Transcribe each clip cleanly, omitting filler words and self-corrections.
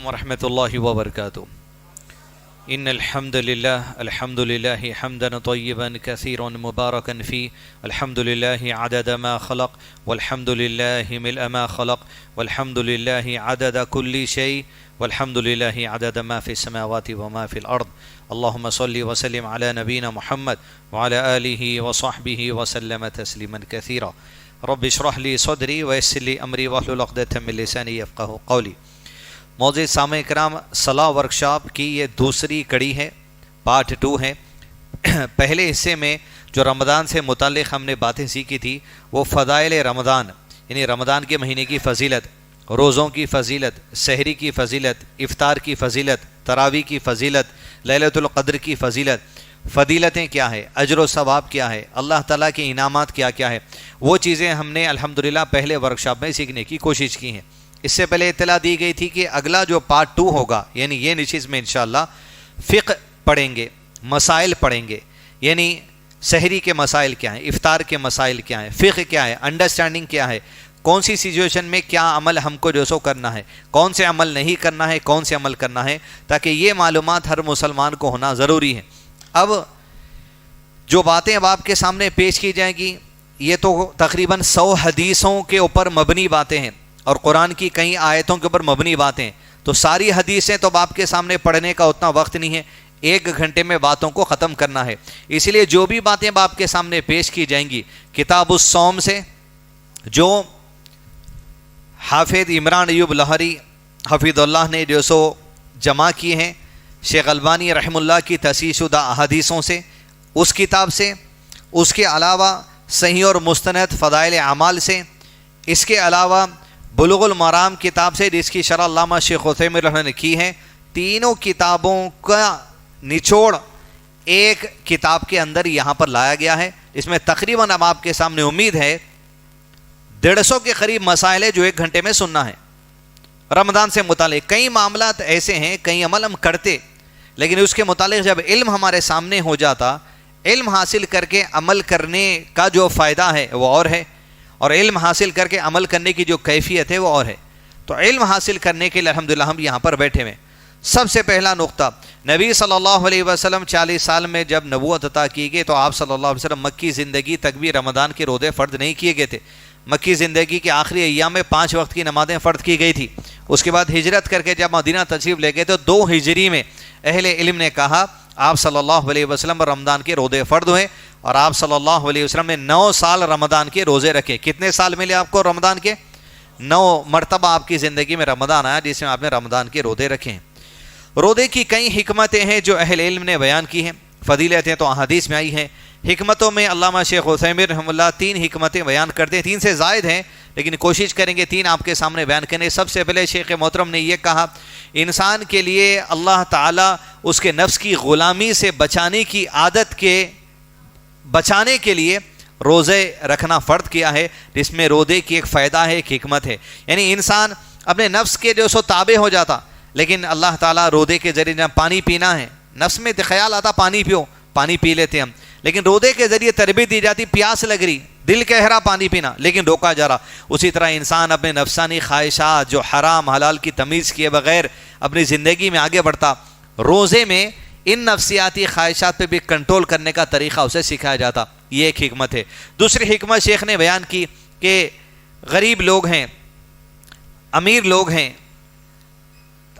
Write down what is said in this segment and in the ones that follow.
ورحمة الله وبركاته. إن الحمد لله حمدا طيبا كثيرا مباركا فيه. الحمد لله عدد ما خلق، والحمد لله ملء ما خلق، والحمد لله عدد كل شيء، والحمد لله عدد ما في السماوات وما في الأرض. اللهم صل وسلم على نبينا محمد وعلى آله وصحبه وسلم تسليما كثيرا. رب اشرح لي صدري ويسر لي أمري واحلل عقدة من لساني يفقهوا قولي. معزز سامعین کرام، صلاح ورکشاپ کی یہ دوسری کڑی ہے، پارٹ 2 ہے۔ پہلے حصے میں جو رمضان سے متعلق ہم نے باتیں سیکھی تھی وہ فضائل رمضان، یعنی رمضان کے مہینے کی فضیلت، روزوں کی فضیلت، سحری کی فضیلت، افطار کی فضیلت، تراویح کی فضیلت، لیلۃ القدر کی فضیلت، فضیلتیں کیا ہے، اجر و ثواب کیا ہے، اللہ تعالیٰ کے انعامات کیا کیا ہے، وہ چیزیں ہم نے الحمدللہ پہلے ورکشاپ میں سیکھنے کی کوشش کی ہیں۔ اس سے پہلے اطلاع دی گئی تھی کہ اگلا جو پارٹ 2 ہوگا، یعنی یہ نشست میں انشاءاللہ فقہ پڑھیں گے، مسائل پڑھیں گے، یعنی سحری کے مسائل کیا ہیں، افطار کے مسائل کیا ہیں، فقہ کیا ہے، انڈرسٹینڈنگ کیا ہے، کون سی سچویشن میں کیا عمل ہم کو جو سو کرنا ہے، کون سے عمل نہیں کرنا ہے، کون سے عمل کرنا ہے، تاکہ یہ معلومات ہر مسلمان کو ہونا ضروری ہے۔ اب جو باتیں اب آپ کے سامنے پیش کی جائیں گی یہ تو تقریباً 100 حدیثوں کے اوپر مبنی باتیں ہیں اور قرآن کی کئی آیتوں کے اوپر مبنی باتیں، تو ساری حدیثیں تو آپ کے سامنے پڑھنے کا اتنا وقت نہیں ہے، 1 گھنٹے میں باتوں کو ختم کرنا ہے۔ اس لیے جو بھی باتیں آپ کے سامنے پیش کی جائیں گی کتاب الصوم سے، جو حافظ عمران ایوب لہری حفظ اللہ نے جو سو جمع کی ہیں، شیخ البانی رحم اللہ کی تصحیح شدہ احادیثوں سے، اس کتاب سے، اس کے علاوہ صحیح اور مستند فضائل اعمال سے، اس کے علاوہ بلوغ المرام کتاب سے جس کی شرح علامہ شیخ عثیمین رحمہ اللہ نے کی ہے، تینوں کتابوں کا نچوڑ ایک کتاب کے اندر یہاں پر لایا گیا ہے، اس میں تقریباً اب آپ کے سامنے امید ہے 150 کے قریب مسائل ہے جو 1 گھنٹے میں سننا ہے۔ رمضان سے متعلق کئی معاملات ایسے ہیں، کئی عمل ہم کرتے لیکن اس کے متعلق جب علم ہمارے سامنے ہو جاتا، علم حاصل کر کے عمل کرنے کا جو فائدہ ہے وہ اور ہے، اور علم حاصل کر کے عمل کرنے کی جو کیفیت ہے وہ اور ہے۔ تو علم حاصل کرنے کے لیے الحمدللہ ہم یہاں پر بیٹھے ہوئے۔ سب سے پہلا نقطہ، نبی صلی اللہ علیہ وسلم 40 سال میں جب نبوت عطا کی گئی تو آپ صلی اللہ علیہ وسلم مکی زندگی تک بھی رمضان کے روزے فرض نہیں کیے گئے تھے۔ مکی زندگی کے آخری ایام میں 5 وقت کی نمازیں فرض کی گئی تھی۔ اس کے بعد ہجرت کر کے جب مدینہ تشریف لے گئے تو 2 ہجری میں اہل علم نے کہا آپ صلی اللہ علیہ وسلم رمضان کے روزے فرض ہوئے، اور آپ صلی اللہ علیہ وسلم نے 9 سال رمضان کے روزے رکھے۔ کتنے سال ملے آپ کو رمضان کے؟ 9 مرتبہ آپ کی زندگی میں رمضان آیا جس میں آپ نے رمضان کے روزے رکھے ہیں۔ روزے کی کئی حکمتیں ہیں جو اہل علم نے بیان کی ہیں، فضیلتیں تو احادیث میں آئی ہیں۔ حکمتوں میں علامہ شیخ عثیمین رحمہ اللہ 3 حکمتیں بیان کرتے ہیں، 3 سے زائد ہیں لیکن کوشش کریں گے 3 آپ کے سامنے بیان کرنے۔ سب سے پہلے شیخ محترم نے یہ کہا انسان کے لیے اللہ تعالیٰ اس کے نفس کی غلامی سے بچانے کی عادت کے بچانے کے لیے روزے رکھنا فرض کیا ہے، جس میں روزے کی ایک فائدہ ہے، ایک حکمت ہے۔ یعنی انسان اپنے نفس کے جو سو تابع ہو جاتا، لیکن اللہ تعالیٰ روزے کے ذریعے جب پانی پینا ہے، نفس میں خیال آتا پانی پیو، پانی پی لیتے ہم، لیکن روزے کے ذریعے تربیت دی جاتی، پیاس لگ رہی، دل کہہ رہا پانی پینا لیکن روکا جا رہا۔ اسی طرح انسان اپنے نفسانی خواہشات جو حرام حلال کی تمیز کیے بغیر اپنی زندگی میں آگے بڑھتا، روزے میں ان نفسیاتی خواہشات پہ بھی کنٹرول کرنے کا طریقہ اسے سکھایا جاتا، یہ ایک حکمت ہے۔ دوسری حکمت شیخ نے بیان کی کہ غریب لوگ ہیں، امیر لوگ ہیں،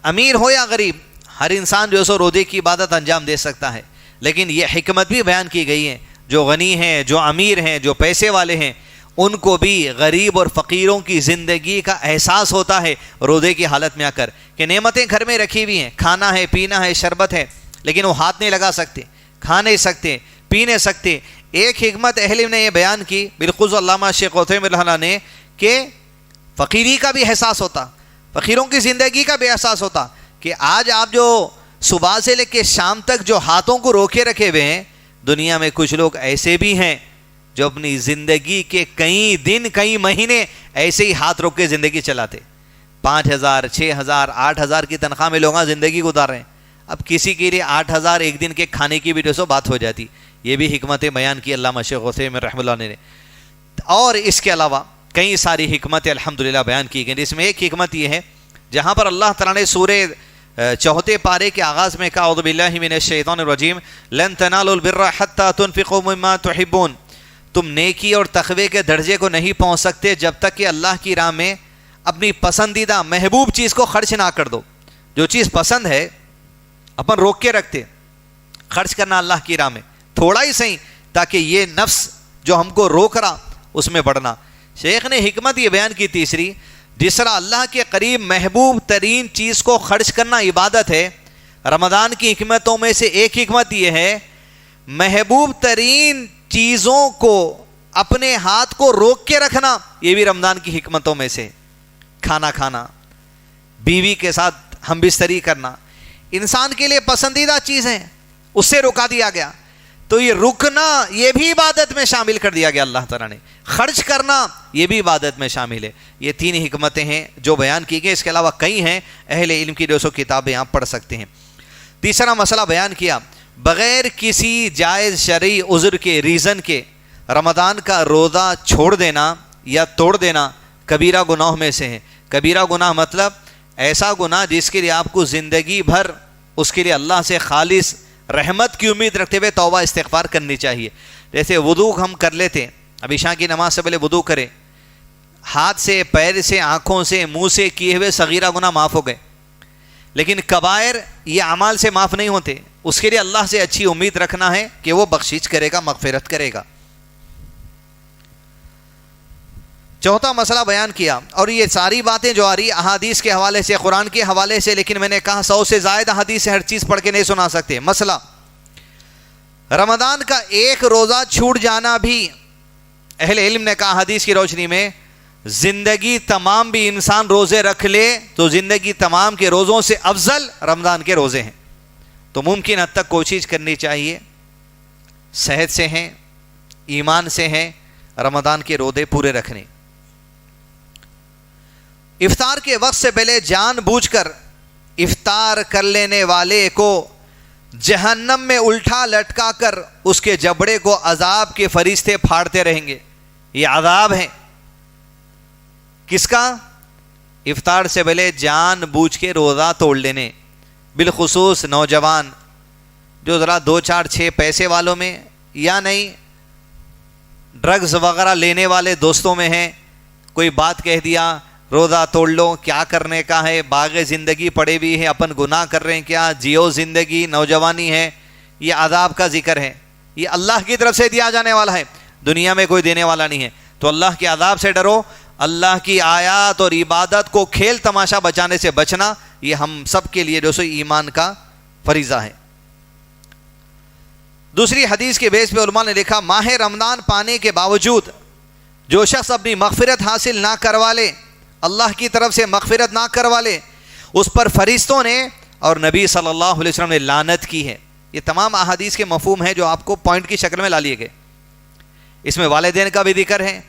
امیر ہو یا غریب، ہر انسان جو سو روزے کی عبادت انجام دے سکتا ہے، لیکن یہ حکمت بھی بیان کی گئی ہے جو غنی ہیں، جو امیر ہیں، جو پیسے والے ہیں، ان کو بھی غریب اور فقیروں کی زندگی کا احساس ہوتا ہے روزے کی حالت میں آ کر کہ نعمتیں گھر میں رکھی ہوئی ہیں، کھانا ہے، پینا ہے، شربت ہے، لیکن وہ ہاتھ نہیں لگا سکتے، کھا نہیں سکتے، پی نہیں سکتے۔ ایک حکمت اہل نے یہ بیان کی بالخصوص علامہ شیخ عثیمین رحمہ اللہ نے کہ فقیری کا بھی احساس ہوتا، فقیروں کی زندگی کا بھی احساس ہوتا کہ آج آپ جو صبح سے لے کے شام تک جو ہاتھوں کو روکے رکھے ہوئے ہیں، دنیا میں کچھ لوگ ایسے بھی ہیں جو اپنی زندگی کے کئی دن کئی مہینے ایسے ہی ہاتھ روک کے زندگی چلاتے، 5000 6000 8000 کی تنخواہ میں لوگ زندگی گزار رہے ہیں۔ اب کسی کے لیے 8000 ایک دن کے کھانے کی بھی جو سو بات ہو جاتی، یہ بھی حکمتیں بیان کی علامہ شیخ عثیمین رحمہ اللہ نے۔ اور اس کے علاوہ کئی ساری حکمتیں الحمدللہ بیان کی گئی، جس میں ایک حکمت یہ ہے جہاں پر اللہ تعالیٰ نے سورہ چوتھے پارے کے آغاز میں کہا اعوذ باللہ من الشیطان الرجیم لن تنالوا البر حتی تنفقوا مما تحبون، تم نیکی اور تقوی کے درجے کو نہیں پہنچ سکتے جب تک کہ اللہ کی راہ میں اپنی پسندیدہ محبوب چیز کو خرچ نہ کر دو. جو چیز پسند ہے اپن روک کے رکھتے، خرچ کرنا اللہ کی راہ میں تھوڑا ہی صحیح، تاکہ یہ نفس جو ہم کو روک رہا اس میں بڑھنا. شیخ نے حکمت یہ بیان کی تیسری، جس طرح اللہ کے قریب محبوب ترین چیز کو خرچ کرنا عبادت ہے، رمضان کی حکمتوں میں سے ایک حکمت یہ ہے محبوب ترین چیزوں کو اپنے ہاتھ کو روک کے رکھنا، یہ بھی رمضان کی حکمتوں میں سے. کھانا کھانا، بیوی کے ساتھ ہم بستری کرنا انسان کے لیے پسندیدہ چیز ہیں، اس سے رکا دیا گیا، تو یہ رکنا یہ بھی عبادت میں شامل کر دیا گیا اللہ تعالیٰ نے. خرچ کرنا یہ بھی عبادت میں شامل ہے. یہ تین حکمتیں ہیں جو بیان کی گئی، اس کے علاوہ کئی ہیں، اہل علم کی 200 کتابیں آپ پڑھ سکتے ہیں. تیسرا مسئلہ بیان کیا، بغیر کسی جائز شرعی عذر کے ریزن کے رمضان کا روزہ چھوڑ دینا یا توڑ دینا کبیرہ گناہ میں سے ہے. کبیرہ گناہ مطلب ایسا گناہ جس کے لیے آپ کو زندگی بھر اس کے لیے اللہ سے خالص رحمت کی امید رکھتے ہوئے توبہ استغفار کرنی چاہیے. جیسے وضو ہم کر لیتے، اب عشاء کی نماز سے پہلے وضو کرے، ہاتھ سے پیر سے آنکھوں سے منہ سے کیے ہوئے صغیرہ گناہ معاف ہو گئے، لیکن کبائر یہ اعمال سے معاف نہیں ہوتے. اس کے لیے اللہ سے اچھی امید رکھنا ہے کہ وہ بخشش کرے گا، مغفرت کرے گا. چوتھا مسئلہ بیان کیا، اور یہ ساری باتیں جو آ رہی احادیث کے حوالے سے، قرآن کے حوالے سے، لیکن میں نے کہا 100 سے زائد احادیث سے ہر چیز پڑھ کے نہیں سنا سکتے. مسئلہ رمضان کا ایک روزہ چھوٹ جانا بھی اہل علم نے کہا حدیث کی روشنی میں زندگی تمام بھی انسان روزے رکھ لے تو زندگی تمام کے روزوں سے افضل رمضان کے روزے ہیں. تو ممکن حد تک کوشش کرنی چاہیے، صحت سے ہیں، ایمان سے ہیں، رمضان کے روزے پورے رکھنے. افطار کے وقت سے پہلے جان بوجھ کر افطار کر لینے والے کو جہنم میں الٹا لٹکا کر اس کے جبڑے کو عذاب کے فرشتے پھاڑتے رہیں گے. یہ عذاب ہے کس کا؟ افطار سے پہلے جان بوجھ کے روزہ توڑ لینے. بالخصوص نوجوان جو ذرا 2-4-6 پیسے والوں میں یا نہیں ڈرگز وغیرہ لینے والے دوستوں میں ہیں، کوئی بات کہہ دیا روزہ توڑ لو، کیا کرنے کا ہے، باغ زندگی پڑے بھی ہے، اپن گناہ کر رہے ہیں، کیا جیو زندگی، نوجوانی ہے. یہ عذاب کا ذکر ہے، یہ اللہ کی طرف سے دیا جانے والا ہے، دنیا میں کوئی دینے والا نہیں ہے. تو اللہ کے عذاب سے ڈرو، اللہ کی آیات اور عبادت کو کھیل تماشا بچانے سے بچنا، یہ ہم سب کے لیے جو سو ایمان کا فریضہ ہے. دوسری حدیث کے بیس پہ علماء نے لکھا ماہ رمضان پانے کے باوجود جو شخص اپنی مغفرت حاصل نہ کروا لے، اللہ کی طرف سے مغفرت نہ کروا لے، اس پر فرشتوں نے اور نبی صلی اللہ علیہ وسلم نے لعنت کی ہے. یہ تمام احادیث کے مفہوم ہیں جو آپ کو پوائنٹ کی شکل میں لا لیے گئے. اس میں والدین کا بھی ذکر ہے،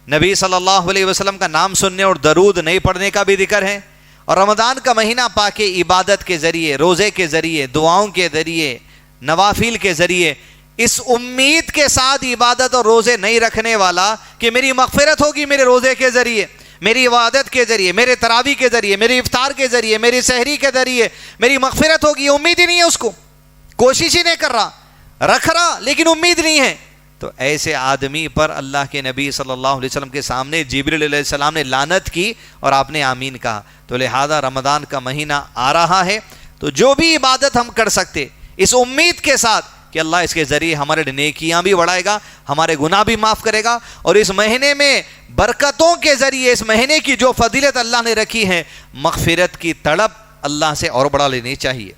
نبی صلی اللہ علیہ وسلم کا نام سننے اور درود نہیں پڑھنے کا بھی ذکر ہے، اور رمضان کا مہینہ پاک عبادت کے ذریعے، روزے کے ذریعے، دعاؤں کے ذریعے، نوافل کے ذریعے اس امید کے ساتھ عبادت اور روزے نہیں رکھنے والا کہ میری مغفرت ہوگی میرے روزے کے ذریعے، میری عبادت کے ذریعے، میرے تراویح کے ذریعے، میری افطار کے ذریعے، میری سحری کے ذریعے میری مغفرت ہوگی، یہ امید ہی نہیں ہے، اس کو کوشش ہی نہیں کر رہا، رکھ رہا لیکن امید نہیں ہے. تو ایسے آدمی پر اللہ کے نبی صلی اللہ علیہ وسلم کے سامنے جبریل علیہ السلام نے لعنت کی اور آپ نے آمین کہا. تو لہذا رمضان کا مہینہ آ رہا ہے تو جو بھی عبادت ہم کر سکتے اس امید کے ساتھ کہ اللہ اس کے ذریعے ہمارے نیکیاں بھی بڑھائے گا، ہمارے گناہ بھی معاف کرے گا، اور اس مہینے میں برکتوں کے ذریعے اس مہینے کی جو فضیلت اللہ نے رکھی ہے مغفرت کی تڑپ اللہ سے اور بڑھا لینی چاہیے.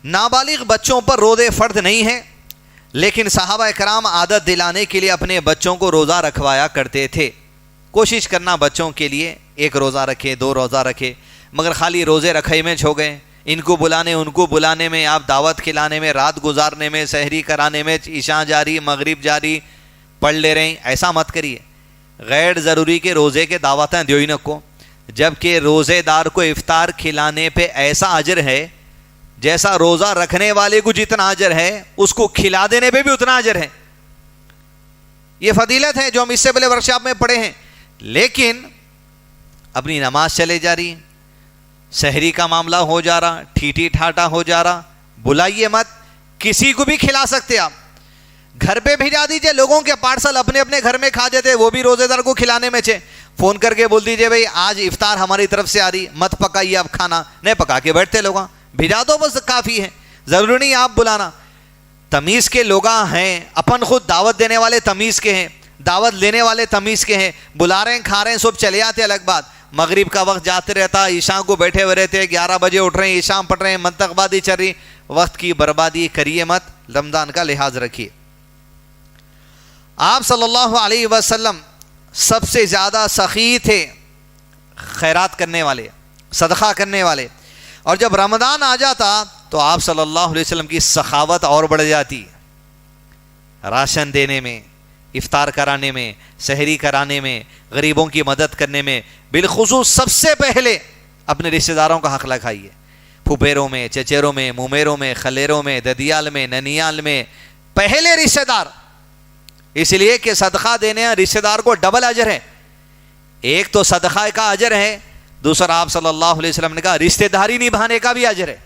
نابالغ بچوں پر روزے فرض نہیں ہیں، لیکن صحابہ کرام عادت دلانے کے لیے اپنے بچوں کو روزہ رکھوایا کرتے تھے. کوشش کرنا بچوں کے لیے 1 روزہ رکھے، 2 روزہ رکھے، مگر خالی روزے رکھے میں چھو گئے، ان کو بلانے ان کو بلانے میں، آپ دعوت کھلانے میں، رات گزارنے میں، سحری کرانے میں، عشاء جاری، مغرب جاری پڑھ لے رہے ہیں. ایسا مت کریے. غیر ضروری کے روزے کے دعوتیں دیو ہی نہ کو، جبکہ روزے دار کو افطار کھلانے پہ ایسا اجر ہے جیسا روزہ رکھنے والے کو جتنا اجر ہے اس کو کھلا دینے پہ بھی اتنا اجر ہے. یہ فضیلت ہے جو ہم اس سے پہلے ورکشاپ میں پڑھے ہیں. لیکن اپنی نماز چلے جا رہی, سحری کا معاملہ ہو جا رہا, ٹھیٹی ٹھاٹا ہو جا رہا, بلائیے مت, کسی کو بھی کھلا سکتے آپ, گھر پہ بھیجا دیجئے, لوگوں کے پارسل اپنے اپنے گھر میں کھا جاتے, وہ بھی روزے دار کو کھلانے میں چھے, فون کر کے بول دیجئے بھائی آج افطار ہماری طرف سے آ رہی, مت پکائیے آپ کھانا, نہیں پکا کے بیٹھتے لوگ, بھیجا دو بس کافی ہے, ضروری نہیں آپ بلانا. تمیز کے لوگ ہیں, اپن خود دعوت دینے والے تمیز کے ہیں, دعوت لینے والے تمیز کے ہیں, بلا رہے ہیں کھا رہے ہیں سب چلے آتے, الگ بات. مغرب کا وقت جاتے رہتا, عشاء کو بیٹھے ہوئے رہتے, 11 بجے اٹھ رہے ہیں, عشاء پڑھ رہے ہیں, منطق بازی چل رہی, وقت کی بربادی کریے مت, رمضان کا لحاظ رکھیے. آپ صلی اللہ علیہ وسلم سب سے زیادہ سخی تھے خیرات کرنے والے, صدقہ کرنے والے, اور جب رمضان آ جاتا تو آپ صلی اللہ علیہ وسلم کی سخاوت اور بڑھ جاتی, راشن دینے میں, افطار کرانے میں, سحری کرانے میں, غریبوں کی مدد کرنے میں. بالخصوص سب سے پہلے اپنے رشتہ داروں کا حق لگائیے, پھوپھیروں میں, چچیروں میں, مومیروں میں, خلیروں میں, ددیال میں, ننیال میں, پہلے رشتہ دار, اس لیے کہ صدقہ دینے رشتہ دار کو ڈبل اجر ہے. ایک تو صدقہ کا اجر ہے, دوسرا آپ صلی اللہ علیہ وسلم نے کہا رشتہ داری نبھانے کا بھی اجر ہے,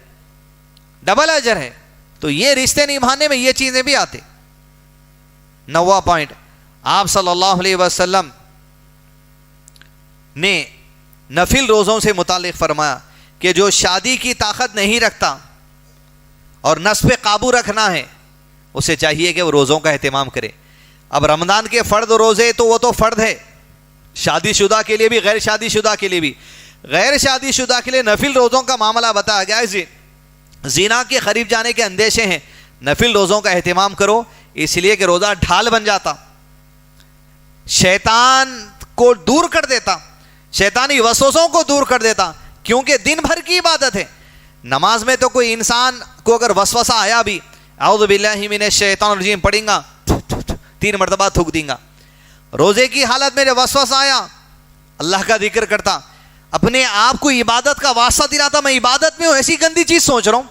ڈبل اجر ہے. تو یہ رشتے نبھانے میں یہ چیزیں بھی آتے. 9واں پوائنٹ, آپ صلی اللہ علیہ وسلم نے نفل روزوں سے متعلق فرمایا کہ جو شادی کی طاقت نہیں رکھتا اور نفس پہ قابو رکھنا ہے, اسے چاہیے کہ وہ روزوں کا اہتمام کرے. اب رمضان کے فرض روزے تو وہ تو فرض ہے, شادی شدہ کے لیے بھی, غیر شادی شدہ کے لیے بھی. غیر شادی شدہ کے لیے نفل روزوں کا معاملہ بتایا گیا ہے, زنا کے قریب جانے کے اندیشے ہیں, نفل روزوں کا اہتمام کرو, اس لیے کہ روزہ ڈھال بن جاتا, شیطان کو دور کر دیتا, شیطانی وسوسوں کو دور کر دیتا, کیونکہ دن بھر کی عبادت ہے. نماز میں تو کوئی انسان کو اگر وسوسہ آیا بھی, اعوذ باللہ من الشیطان الرجیم پڑھیں گا, 3 مرتبہ تھوک دیں گا. روزے کی حالت میں جب وسوسہ آیا, اللہ کا ذکر کرتا, اپنے آپ کو عبادت کا واسطہ دلاتا, میں عبادت میں ہوں, ایسی گندی چیز سوچ رہا ہوں,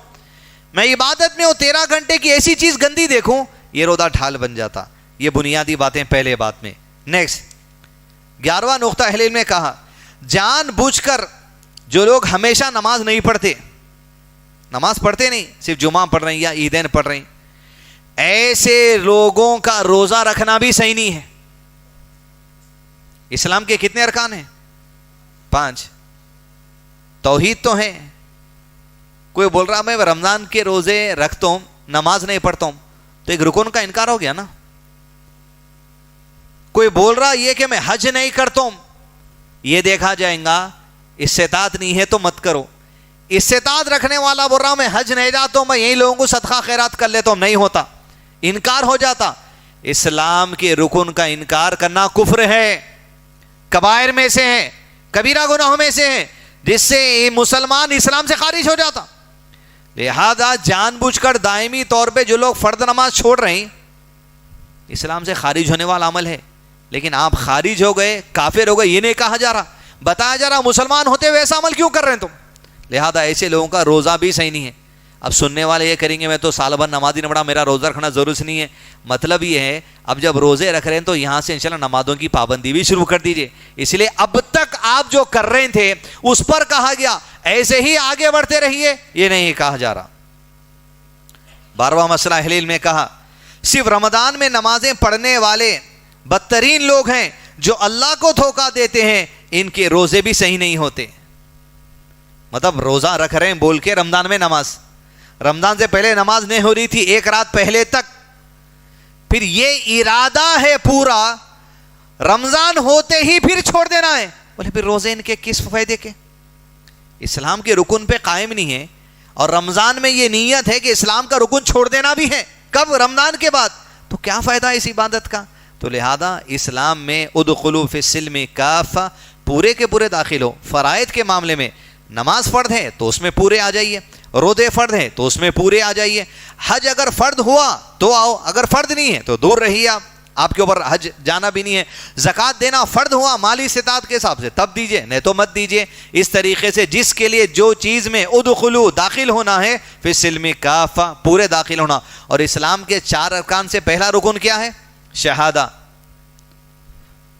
میں عبادت میں ہوں, 13 گھنٹے کی ایسی چیز گندی دیکھوں, یہ روزہ ڈھال بن جاتا. یہ بنیادی باتیں پہلے بات میں. نیکسٹ 11واں نقطہ اہل علم نے کہا, جان بوجھ کر جو لوگ ہمیشہ نماز نہیں پڑھتے, نماز پڑھتے نہیں, صرف جمعہ پڑھ رہے ہیں یا عیدین پڑھ رہے ہیں, ایسے لوگوں کا روزہ رکھنا بھی صحیح نہیں ہے. اسلام کے کتنے ارکان ہیں؟ 5. توحید تو ہے. کوئی بول رہا میں رمضان کے روزے رکھتا ہوں, نماز نہیں پڑھتا ہوں, تو ایک رکن کا انکار ہو گیا نا. کوئی بول رہا یہ کہ میں حج نہیں کرتا ہوں, یہ دیکھا جائے گا, استطاعت نہیں ہے تو مت کرو. استطاعت رکھنے والا بول رہا میں حج نہیں جاتا ہوں, میں یہی لوگوں کو صدقہ خیرات کر لیتا ہوں, نہیں ہوتا, انکار ہو جاتا. اسلام کے رکن کا انکار کرنا کفر ہے, کبائر میں سے ہے, کبیرہ گناہوں میں سے ہے, جس سے مسلمان اسلام سے خارج ہو جاتا. لہذا جان بوجھ کر دائمی طور پہ جو لوگ فرض نماز چھوڑ رہے ہیں, اسلام سے خارج ہونے والا عمل ہے. لیکن آپ خارج ہو گئے, کافر ہو گئے, یہ نہیں کہا جا رہا, بتایا جا رہا مسلمان ہوتے ہوئے ایسا عمل کیوں کر رہے ہیں تم. لہذا ایسے لوگوں کا روزہ بھی صحیح نہیں ہے. اب سننے والے یہ کریں گے میں تو سال بھر نماز ہی نہیں پڑھا, میرا روزہ رکھنا ضروری نہیں ہے. مطلب یہ ہے اب جب روزے رکھ رہے ہیں تو یہاں سے انشاءاللہ نمازوں کی پابندی بھی شروع کر دیجئے. اس لیے اب تک آپ جو کر رہے تھے اس پر کہا گیا ایسے ہی آگے بڑھتے رہیے, یہ نہیں کہا جا رہا. 12واں مسئلہ اہل علم نے کہا, صرف رمضان میں نمازیں پڑھنے والے بدترین لوگ ہیں جو اللہ کو دھوکہ دیتے ہیں, ان کے روزے بھی صحیح نہیں ہوتے. مطلب روزہ رکھ رہے ہیں بول کے رمضان میں نماز, رمضان سے پہلے نماز نہیں ہو رہی تھی, ایک رات پہلے تک, پھر یہ ارادہ ہے پورا رمضان ہوتے ہی پھر چھوڑ دینا ہے. بولے پھر روزے ان کے کس فائدے کے؟ اسلام کے رکن پہ قائم نہیں ہے, اور رمضان میں یہ نیت ہے کہ اسلام کا رکن چھوڑ دینا بھی ہے, کب؟ رمضان کے بعد. تو کیا فائدہ اس عبادت کا؟ تو لہذا اسلام میں ادخلوا فی السلم کافہ, پورے کے پورے داخل ہو. فرائض کے معاملے میں نماز فرض ہے تو اس میں پورے آ جائیے, روزے فرض ہے تو اس میں پورے آ جائیے, حج اگر فرض ہوا تو آؤ, اگر فرض نہیں ہے تو دور رہیے, آپ کے اوپر حج جانا بھی نہیں ہے. زکوٰۃ دینا فرض ہوا مالی استطاعت کے حساب سے تب دیجئے, نہیں تو مت دیجئے. اس طریقے سے جس کے لیے جو چیز میں ادخلوا داخل ہونا ہے فی السلم کافہ, پورے داخل ہونا. اور اسلام کے 4 ارکان سے پہلا رکن کیا ہے؟ شہادہ.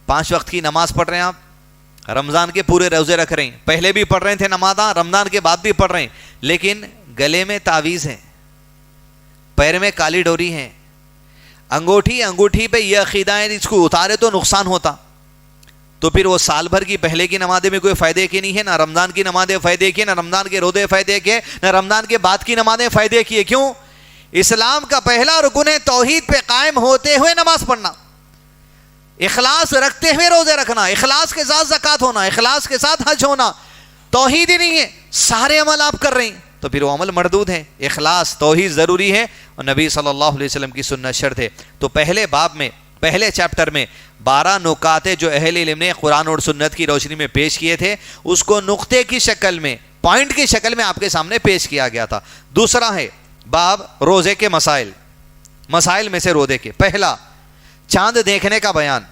5 وقت کی نماز پڑھ رہے ہیں آپ, رمضان کے پورے روزے رکھ رہے ہیں, پہلے بھی پڑھ رہے تھے نمازاں, رمضان کے بعد بھی پڑھ رہے ہیں, لیکن گلے میں تعویذ ہے, پیر میں کالی ڈوری ہے, انگوٹھی پہ یہ عقیدہ ہے اس کو اتارے تو نقصان ہوتا, تو پھر وہ سال بھر کی پہلے کی نمازیں میں کوئی فائدے کی نہیں ہے, نہ رمضان کی نمازیں فائدے کی, نہ رمضان کے روزے فائدے کے, نہ رمضان کے بعد کی نمازیں فائدے کی. کیوں؟ اسلام کا پہلا رکن ہے توحید پہ قائم ہوتے ہوئے نماز پڑھنا, اخلاص رکھتے ہوئے روزے رکھنا, اخلاص کے ساتھ زکوٰۃ ہونا, اخلاص کے ساتھ حج ہونا. توحید ہی نہیں ہے, سارے عمل آپ کر رہے ہیں تو پھر وہ عمل مردود ہے. اخلاص توحید ضروری ہے, اور نبی صلی اللہ علیہ وسلم کی سنت شرط ہے. تو پہلے باب میں, پہلے چیپٹر میں 12 نکات جو اہل علم نے قرآن اور سنت کی روشنی میں پیش کیے تھے, اس کو نقطے کی شکل میں, پوائنٹ کی شکل میں آپ کے سامنے پیش کیا گیا تھا. دوسرا ہے باب روزے کے مسائل, مسائل میں سے روزے کے. پہلا, چاند دیکھنے کا بیان.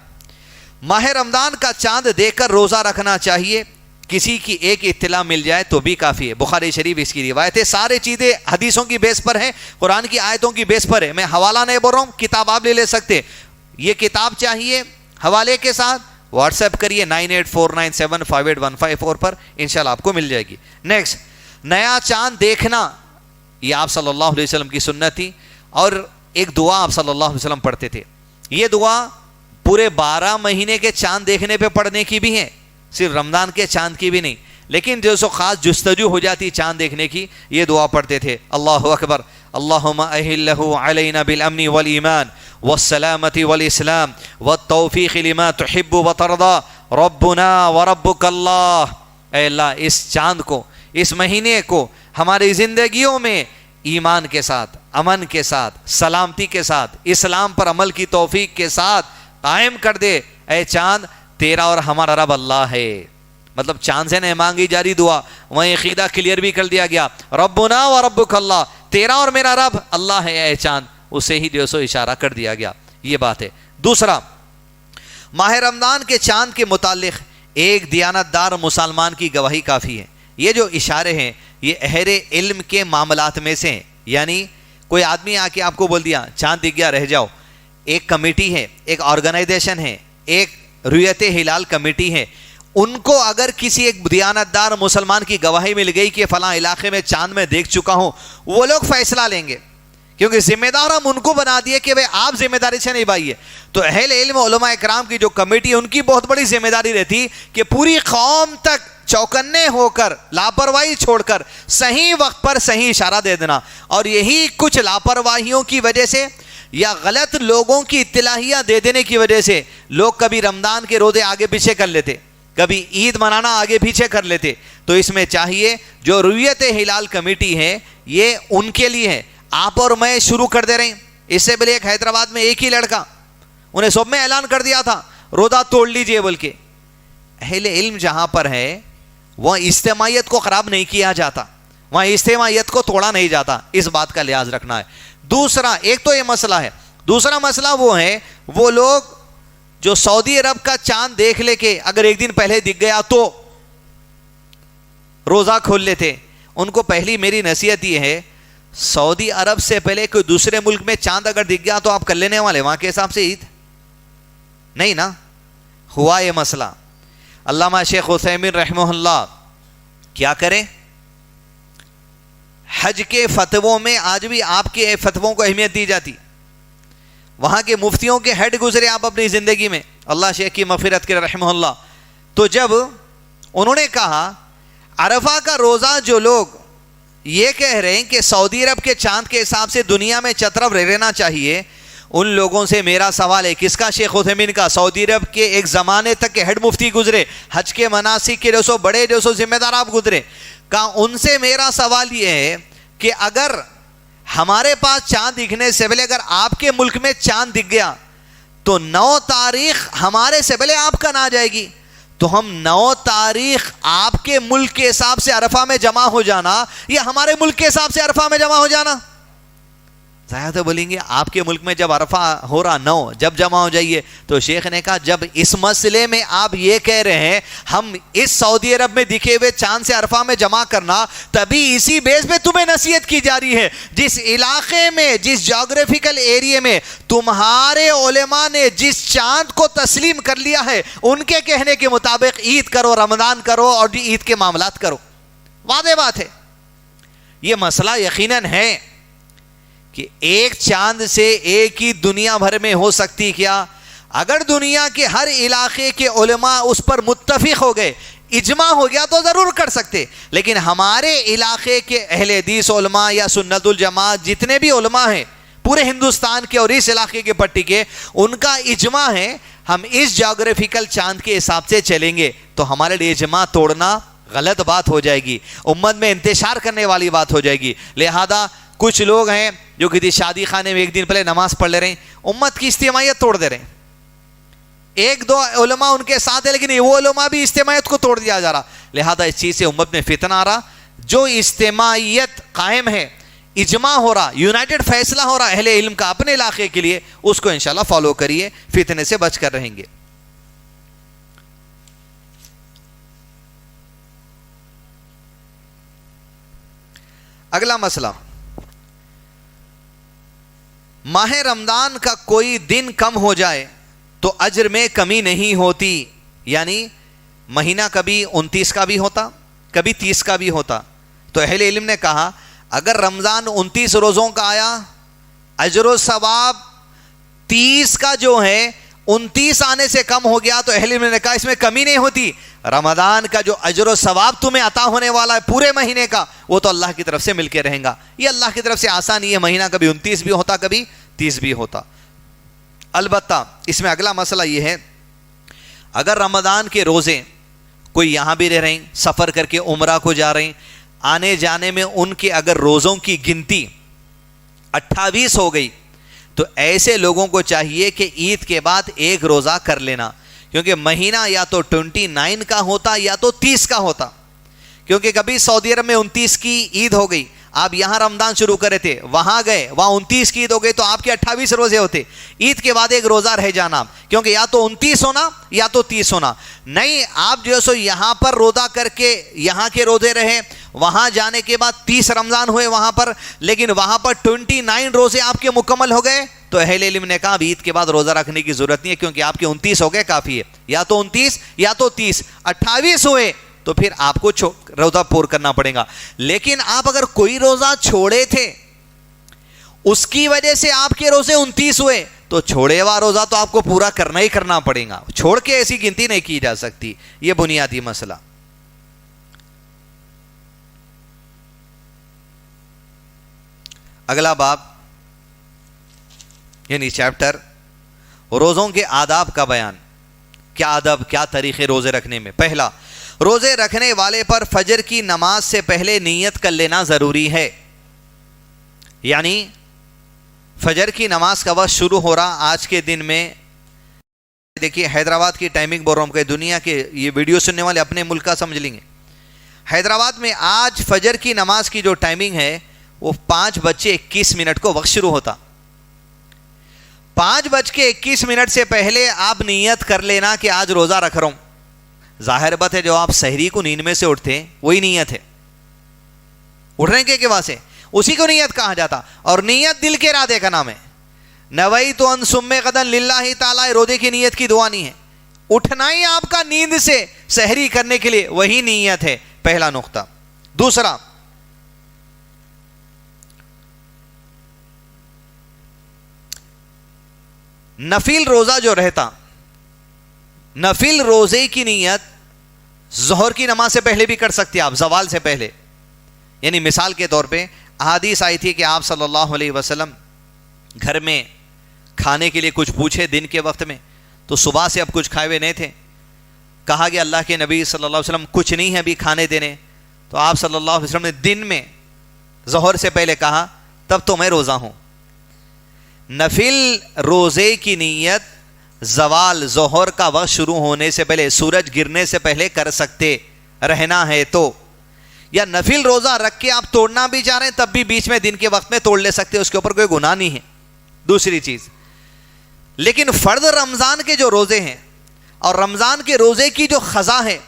ماہ رمضان کا چاند دیکھ کر روزہ رکھنا چاہیے, کسی کی ایک اطلاع مل جائے تو بھی کافی ہے. بخاری شریف اس کی روایت ہے. سارے چیزیں حدیثوں کی بیس پر ہیں, قرآن کی آیتوں کی بیس پر ہے. میں حوالہ نہیں بول رہا ہوں, کتاب آپ لے سکتے. یہ کتاب چاہیے حوالے کے ساتھ واٹس ایپ کریے 9849758154 پر, انشاءاللہ آپ کو مل جائے گی. نیکسٹ, نیا چاند دیکھنا, یہ آپ صلی اللہ علیہ وسلم کی سنت تھی, اور ایک دعا آپ صلی اللہ علیہ وسلم پڑھتے تھے. یہ دعا پورے 12 مہینے کے چاند دیکھنے پہ پڑھنے کی بھی ہے, صرف رمضان کے چاند کی بھی نہیں. لیکن جو سو خاص جستجو ہو جاتی چاند دیکھنے کی, یہ دعا پڑھتے تھے. اللہ اکبر, اللہم اہلہ علینا بالامن والایمان والسلامت والاسلام والتوفیق لما تحب وترضى ربنا وربک اللہ. اے اللہ, اس چاند کو, اس مہینے کو ہماری زندگیوں میں ایمان کے ساتھ, امن کے ساتھ, سلامتی کے ساتھ, اسلام پر عمل کی توفیق کے ساتھ قائم کر دے. اے چاند, تیرا اور ہمارا رب اللہ ہے. مطلب چاند سے نہیں مانگی جا رہی دعا, وہیں عقیدہ کلیئر بھی کر دیا گیا, ربنا و ربک اللہ, تیرا اور میرا رب اللہ ہے. اے چاند, اسے ہی جو سو اشارہ کر دیا گیا. یہ بات ہے. دوسرا, ماہ رمضان کے چاند کے متعلق ایک دیانتدار مسلمان کی گواہی کافی ہے. یہ جو اشارے ہیں یہ اہل علم کے معاملات میں سے ہیں. یعنی کوئی آدمی آ کے آپ کو بول دیا چاند دکھ گیا رہ جاؤ, ایک کمیٹی ہے, ایک آرگنائزیشن ہے, ایک رؤیت ہلال کمیٹی ہے, ان کو اگر کسی ایک دیانتدار مسلمان کی گواہی مل گئی کہ فلاں علاقے میں چاند میں دیکھ چکا ہوں, وہ لوگ فیصلہ لیں گے, کیونکہ ذمہ دار ہم ان کو بنا دیے کہ بھائی آپ ذمہ داری سے نبھائیے. تو اہل علم علماء اکرام کی جو کمیٹی ہے, ان کی بہت بڑی ذمہ داری رہتی کہ پوری قوم تک چوکنے ہو کر, لاپرواہی چھوڑ کر صحیح وقت پر صحیح اشارہ دے دینا. اور یہی کچھ لاپرواہیوں کی وجہ سے یا غلط لوگوں کی اطلاعیہ دے دینے کی وجہ سے لوگ کبھی رمضان کے روزے آگے پیچھے کر لیتے, کبھی عید منانا آگے پیچھے کر لیتے. تو اس میں چاہیے جو رؤیت ہلال کمیٹی ہے یہ ان کے لیے ہے. آپ اور میں شروع کر دے رہے ہیں. اس سے پہلے ایک حیدرآباد میں ایک ہی لڑکا, انہیں سب میں اعلان کر دیا تھا روزہ توڑ لیجئے بول کے. اہل علم جہاں پر ہے وہاں اجتماعیت کو خراب نہیں کیا جاتا, وہاں اجتماعیت کو توڑا نہیں جاتا. اس بات کا لحاظ رکھنا ہے. دوسرا, ایک تو یہ مسئلہ ہے. دوسرا مسئلہ وہ ہے وہ لوگ جو سعودی عرب کا چاند دیکھ لے کے اگر ایک دن پہلے دکھ گیا تو روزہ کھول لیتے. ان کو پہلی میری نصیحت یہ ہے, سعودی عرب سے پہلے کوئی دوسرے ملک میں چاند اگر دکھ گیا تو آپ کر لینے والے وہاں کے حساب سے عید نہیں نا. ہوا یہ مسئلہ. علامہ شیخ عثیمین رحمہ اللہ کیا کریں, حج کے فتووں میں آج بھی آپ کے فتووں کو اہمیت دی جاتی. وہاں کے مفتیوں کے ہیڈ گزرے آپ اپنی زندگی میں, اللہ شیخ کی مغفرت کرے رحمہ اللہ. تو جب انہوں نے کہا عرفہ کا روزہ جو لوگ یہ کہہ رہے ہیں کہ سعودی عرب کے چاند کے حساب سے دنیا میں چترف رہنا چاہیے, ان لوگوں سے میرا سوال ہے, کس کا؟ شیخ عثیمین کا. سعودی عرب کے ایک زمانے تک کے ہیڈ مفتی گزرے, حج کے مناسک کے جو سو بڑے جو سو ذمہ دار آپ گزرے. کہا ان سے میرا سوال یہ ہے کہ اگر ہمارے پاس چاند دکھنے سے پہلے اگر آپ کے ملک میں چاند دکھ گیا تو 9 تاریخ ہمارے سے پہلے آپ کا نہ آ جائے گی, تو ہم 9 تاریخ آپ کے ملک کے حساب سے عرفہ میں جمع ہو جانا یا ہمارے ملک کے حساب سے عرفہ میں جمع ہو جانا؟ ظاہر بولیں گے آپ کے ملک میں جب عرفہ ہو رہا 9 جب جمع ہو جائیے. تو شیخ نے کہا جب اس مسئلے میں آپ یہ کہہ رہے ہیں ہم اس سعودی عرب میں دکھے ہوئے چاند سے عرفہ میں جمع کرنا, تبھی اسی بیس پہ تمہیں نصیحت کی جا رہی ہے. جس علاقے میں, جس جغرافیکل ایریے میں تمہارے علماء نے جس چاند کو تسلیم کر لیا ہے, ان کے کہنے کے مطابق عید کرو, رمضان کرو اور عید کے معاملات کرو. واضح بات ہے. یہ مسئلہ یقیناً ہے کہ ایک چاند سے ایک ہی دنیا بھر میں ہو سکتی کیا؟ اگر دنیا کے ہر علاقے کے علماء اس پر متفق ہو گئے, اجماع ہو گیا تو ضرور کر سکتے. لیکن ہمارے علاقے کے اہل حدیث علماء یا سنت الجماعت جتنے بھی علماء ہیں پورے ہندوستان کے اور اس علاقے کے پٹی کے, ان کا اجماع ہے ہم اس جغرافیکل چاند کے حساب سے چلیں گے. تو ہمارے لیے اجماع توڑنا غلط بات ہو جائے گی, امت میں انتشار کرنے والی بات ہو جائے گی. لہذا کچھ لوگ ہیں جو کسی شادی خانے میں ایک دن پہلے نماز پڑھ لے رہے ہیں, امت کی اجتماعیت توڑ دے رہے ہیں. ایک دو علماء ان کے ساتھ ہے لیکن وہ علماء بھی اجتماعیت کو توڑ دیا جا رہا. لہذا اس چیز سے امت میں فتنہ آ رہا. جو اجتماعیت قائم ہے, اجماع ہو رہا, یونائٹڈ فیصلہ ہو رہا اہل علم کا اپنے علاقے کے لیے, اس کو انشاءاللہ فالو کریے, فتنے سے بچ کر رہیں گے. اگلا مسئلہ, ماہ رمضان کا کوئی دن کم ہو جائے تو اجر میں کمی نہیں ہوتی. یعنی مہینہ کبھی 29 کا بھی ہوتا, کبھی 30 کا بھی ہوتا. تو اہل علم نے کہا اگر رمضان 29 روزوں کا آیا, اجر و ثواب 30 کا جو ہے 29 آنے سے کم ہو گیا, تو اہل علم نے کہا اس میں کمی نہیں ہوتی. رمضان کا جو اجر و ثواب تمہیں عطا ہونے والا ہے پورے مہینے کا, وہ تو اللہ کی طرف سے مل کے رہیں گا. یہ اللہ کی طرف سے آسانی ہے, مہینہ کبھی 29 بھی ہوتا, کبھی 30 بھی ہوتا. البتہ اس میں اگلا مسئلہ یہ ہے, اگر رمضان کے روزے کوئی یہاں بھی رہ رہے ہیں, سفر کر کے عمرہ کو جا رہے ہیں, آنے جانے میں ان کے اگر روزوں کی گنتی 28 ہو گئی, تو ایسے لوگوں کو چاہیے کہ عید کے بعد ایک روزہ کر لینا, کیونکہ مہینہ یا تو 29 کا ہوتا یا تو 30 کا ہوتا. کیونکہ کبھی سعودی عرب میں 29 کی عید ہو گئی, آپ یہاں رمضان شروع کرے تھے, وہاں گئے, وہاں 29 کی عید ہو گئی, تو آپ کے 28 روزے ہوتے. عید کے بعد ایک روزہ رہ جانا, کیونکہ یا تو 29 ہونا یا تو 30 ہونا. نہیں, آپ جو سو یہاں پر روزہ کر کے یہاں کے روزے رہے, وہاں جانے کے بعد 30 رمضان ہوئے وہاں پر, لیکن وہاں پر 29 روزے آپ کے مکمل ہو گئے, تو اہل علم نے کہا عید کے بعد روزہ رکھنے کی ضرورت نہیں ہے, کیونکہ آپ کے 29 ہو گئے کافی ہے. یا تو 29 یا تو 30, 28 ہوئے تو پھر آپ کو روزہ پور کرنا پڑے گا. لیکن آپ اگر کوئی روزہ چھوڑے تھے, اس کی وجہ سے آپ کے روزے 29 ہوئے, تو چھوڑے ہوا روزہ تو آپ کو پورا کرنا ہی کرنا پڑے گا, چھوڑ کے ایسی گنتی نہیں کی جا سکتی. یہ بنیادی مسئلہ. اگلا باب یعنی چیپٹر, روزوں کے آداب کا بیان. کیا آداب, کیا طریقے روزے رکھنے میں. پہلا, روزے رکھنے والے پر فجر کی نماز سے پہلے نیت کر لینا ضروری ہے. یعنی فجر کی نماز کا وقت شروع ہو رہا آج کے دن میں, دیکھیے حیدرآباد کی ٹائمنگ بول رہا ہوں کہ دنیا کے یہ ویڈیو سننے والے اپنے ملک کا سمجھ لیں گے. حیدرآباد میں آج فجر کی نماز کی جو ٹائمنگ ہے وہ 5:21 کو وقت شروع ہوتا. 5:21 سے پہلے آپ نیت کر لینا کہ آج روزہ رکھ رہا ہوں. ظاہر بات ہے جو آپ سحری کو نیند میں سے اٹھتے ہیں وہی نیت ہے, اٹھنے کے بعد سے اسی کو نیت کہا جاتا. اور نیت دل کے ارادے کا نام ہے. نویت ان ثم غدا للہ تعالی, روزے کی نیت کی دعا نہیں ہے. اٹھنا ہی آپ کا نیند سے سحری کرنے کے لیے وہی نیت ہے. پہلا نقطہ. دوسرا, نفل روزہ جو رہتا, نفل روزے کی نیت ظہر کی نماز سے پہلے بھی کر سکتے آپ, زوال سے پہلے. یعنی مثال کے طور پہ احادیث آئی تھی کہ آپ صلی اللہ علیہ وسلم گھر میں کھانے کے لیے کچھ پوچھے دن کے وقت میں, تو صبح سے اب کچھ کھائے ہوئے نہیں تھے. کہا کہ اللہ کے نبی صلی اللہ علیہ وسلم کچھ نہیں ہے ابھی کھانے دینے. تو آپ صلی اللہ علیہ وسلم نے دن میں ظہر سے پہلے کہا تب تو میں روزہ ہوں. نفل روزے کی نیت زوال ظہر کا وقت شروع ہونے سے پہلے, سورج گرنے سے پہلے کر سکتے رہنا ہے تو, یا نفل روزہ رکھ کے آپ توڑنا بھی چاہ رہے ہیں تب بھی بیچ میں دن کے وقت میں توڑ لے سکتے ہیں، اس کے اوپر کوئی گناہ نہیں ہے. دوسری چیز، لیکن فرض رمضان کے جو روزے ہیں اور رمضان کے روزے کی جو قضا ہے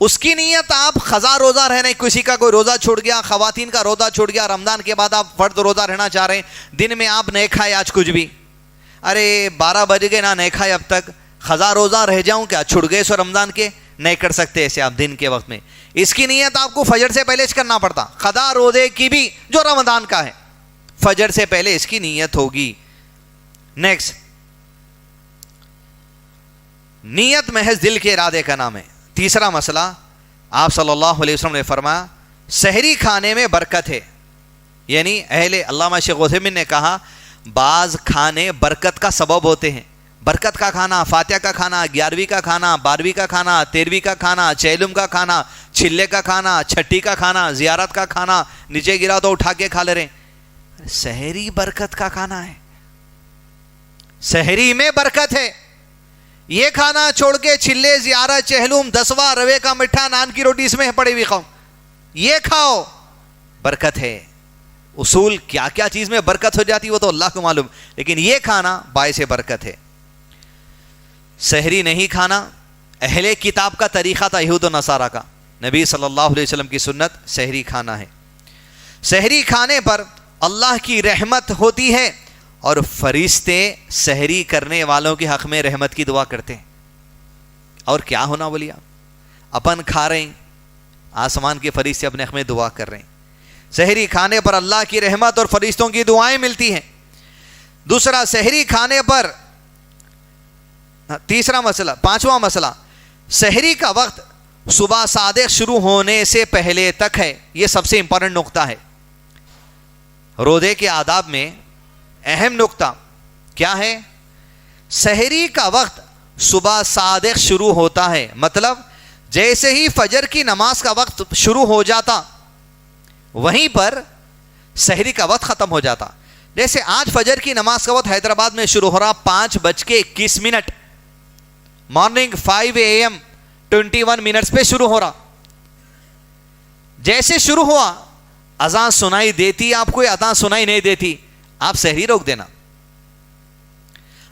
اس کی نیت آپ قضا روزہ رہ رہے ہیں، کسی کا کوئی روزہ چھوٹ گیا، خواتین کا روزہ چھوٹ گیا، رمضان کے بعد آپ فرض روزہ رہنا چاہ رہے ہیں، دن میں آپ نہیں کھائے آج کچھ بھی، ارے 12 بج گئے نہ نہیں کھائے اب تک، قضا روزہ رہ جاؤں کیا، چھوٹ گئے سو رمضان کے، نہیں کر سکتے ایسے آپ دن کے وقت میں. اس کی نیت آپ کو فجر سے پہلے کرنا پڑتا، قضا روزے کی بھی جو رمضان کا ہے فجر سے پہلے اس کی نیت ہوگی. نیکسٹ، نیت محض دل کے ارادے کا نام ہے. تیسرا مسئلہ، آپ صلی اللہ علیہ وسلم نے فرمایا سحری کھانے میں برکت ہے. یعنی علامہ شیخ عثیمین نے کہا بعض کھانے برکت کا سبب ہوتے ہیں. برکت کا کھانا، فاتحہ کا کھانا، 11ویں کا کھانا، 12ویں کا کھانا، 13ویں کا کھانا، چہلم کا کھانا، چھلے کا کھانا، چھٹی کا کھانا، زیارت کا کھانا، نیچے گرا تو اٹھا کے کھا لے رہے ہیں. سحری برکت کا کھانا ہے، سحری میں برکت ہے. یہ کھانا چھوڑ کے چھلے، زیارت، چہلم، 10واں، روے کا مٹھا، نان کی روٹی اس میں پڑی ہوئی کھاؤ، یہ کھاؤ، برکت ہے. اصول کیا کیا چیز میں برکت ہو جاتی وہ تو اللہ کو معلوم، لیکن یہ کھانا باعث برکت ہے. سحری نہیں کھانا اہل کتاب کا طریقہ تھا، یہود و نصارہ کا. نبی صلی اللہ علیہ وسلم کی سنت سحری کھانا ہے. سحری کھانے پر اللہ کی رحمت ہوتی ہے اور فرشتے سحری کرنے والوں کے حق میں رحمت کی دعا کرتے ہیں. اور کیا ہونا بولیے، اپن کھا رہے ہیں، آسمان کے فرشتے اپنے حق میں دعا کر رہے ہیں. سحری کھانے پر اللہ کی رحمت اور فرشتوں کی دعائیں ملتی ہیں. دوسرا، سحری کھانے پر تیسرا مسئلہ، پانچواں مسئلہ، سحری کا وقت صبح صادق شروع ہونے سے پہلے تک ہے. یہ سب سے امپورٹنٹ نقطہ ہے. روزے کے آداب میں اہم نقطہ کیا ہے؟ سحری کا وقت صبح صادق شروع ہوتا ہے، مطلب جیسے ہی فجر کی نماز کا وقت شروع ہو جاتا وہیں پر سحری کا وقت ختم ہو جاتا. جیسے آج فجر کی نماز کا وقت حیدرآباد میں شروع ہو رہا 5:21، مارننگ 5 AM 21 منٹس پہ شروع ہو رہا. جیسے شروع ہوا اذان سنائی دیتی آپ کو، اذان سنائی نہیں دیتی، آپ سحری روک دینا.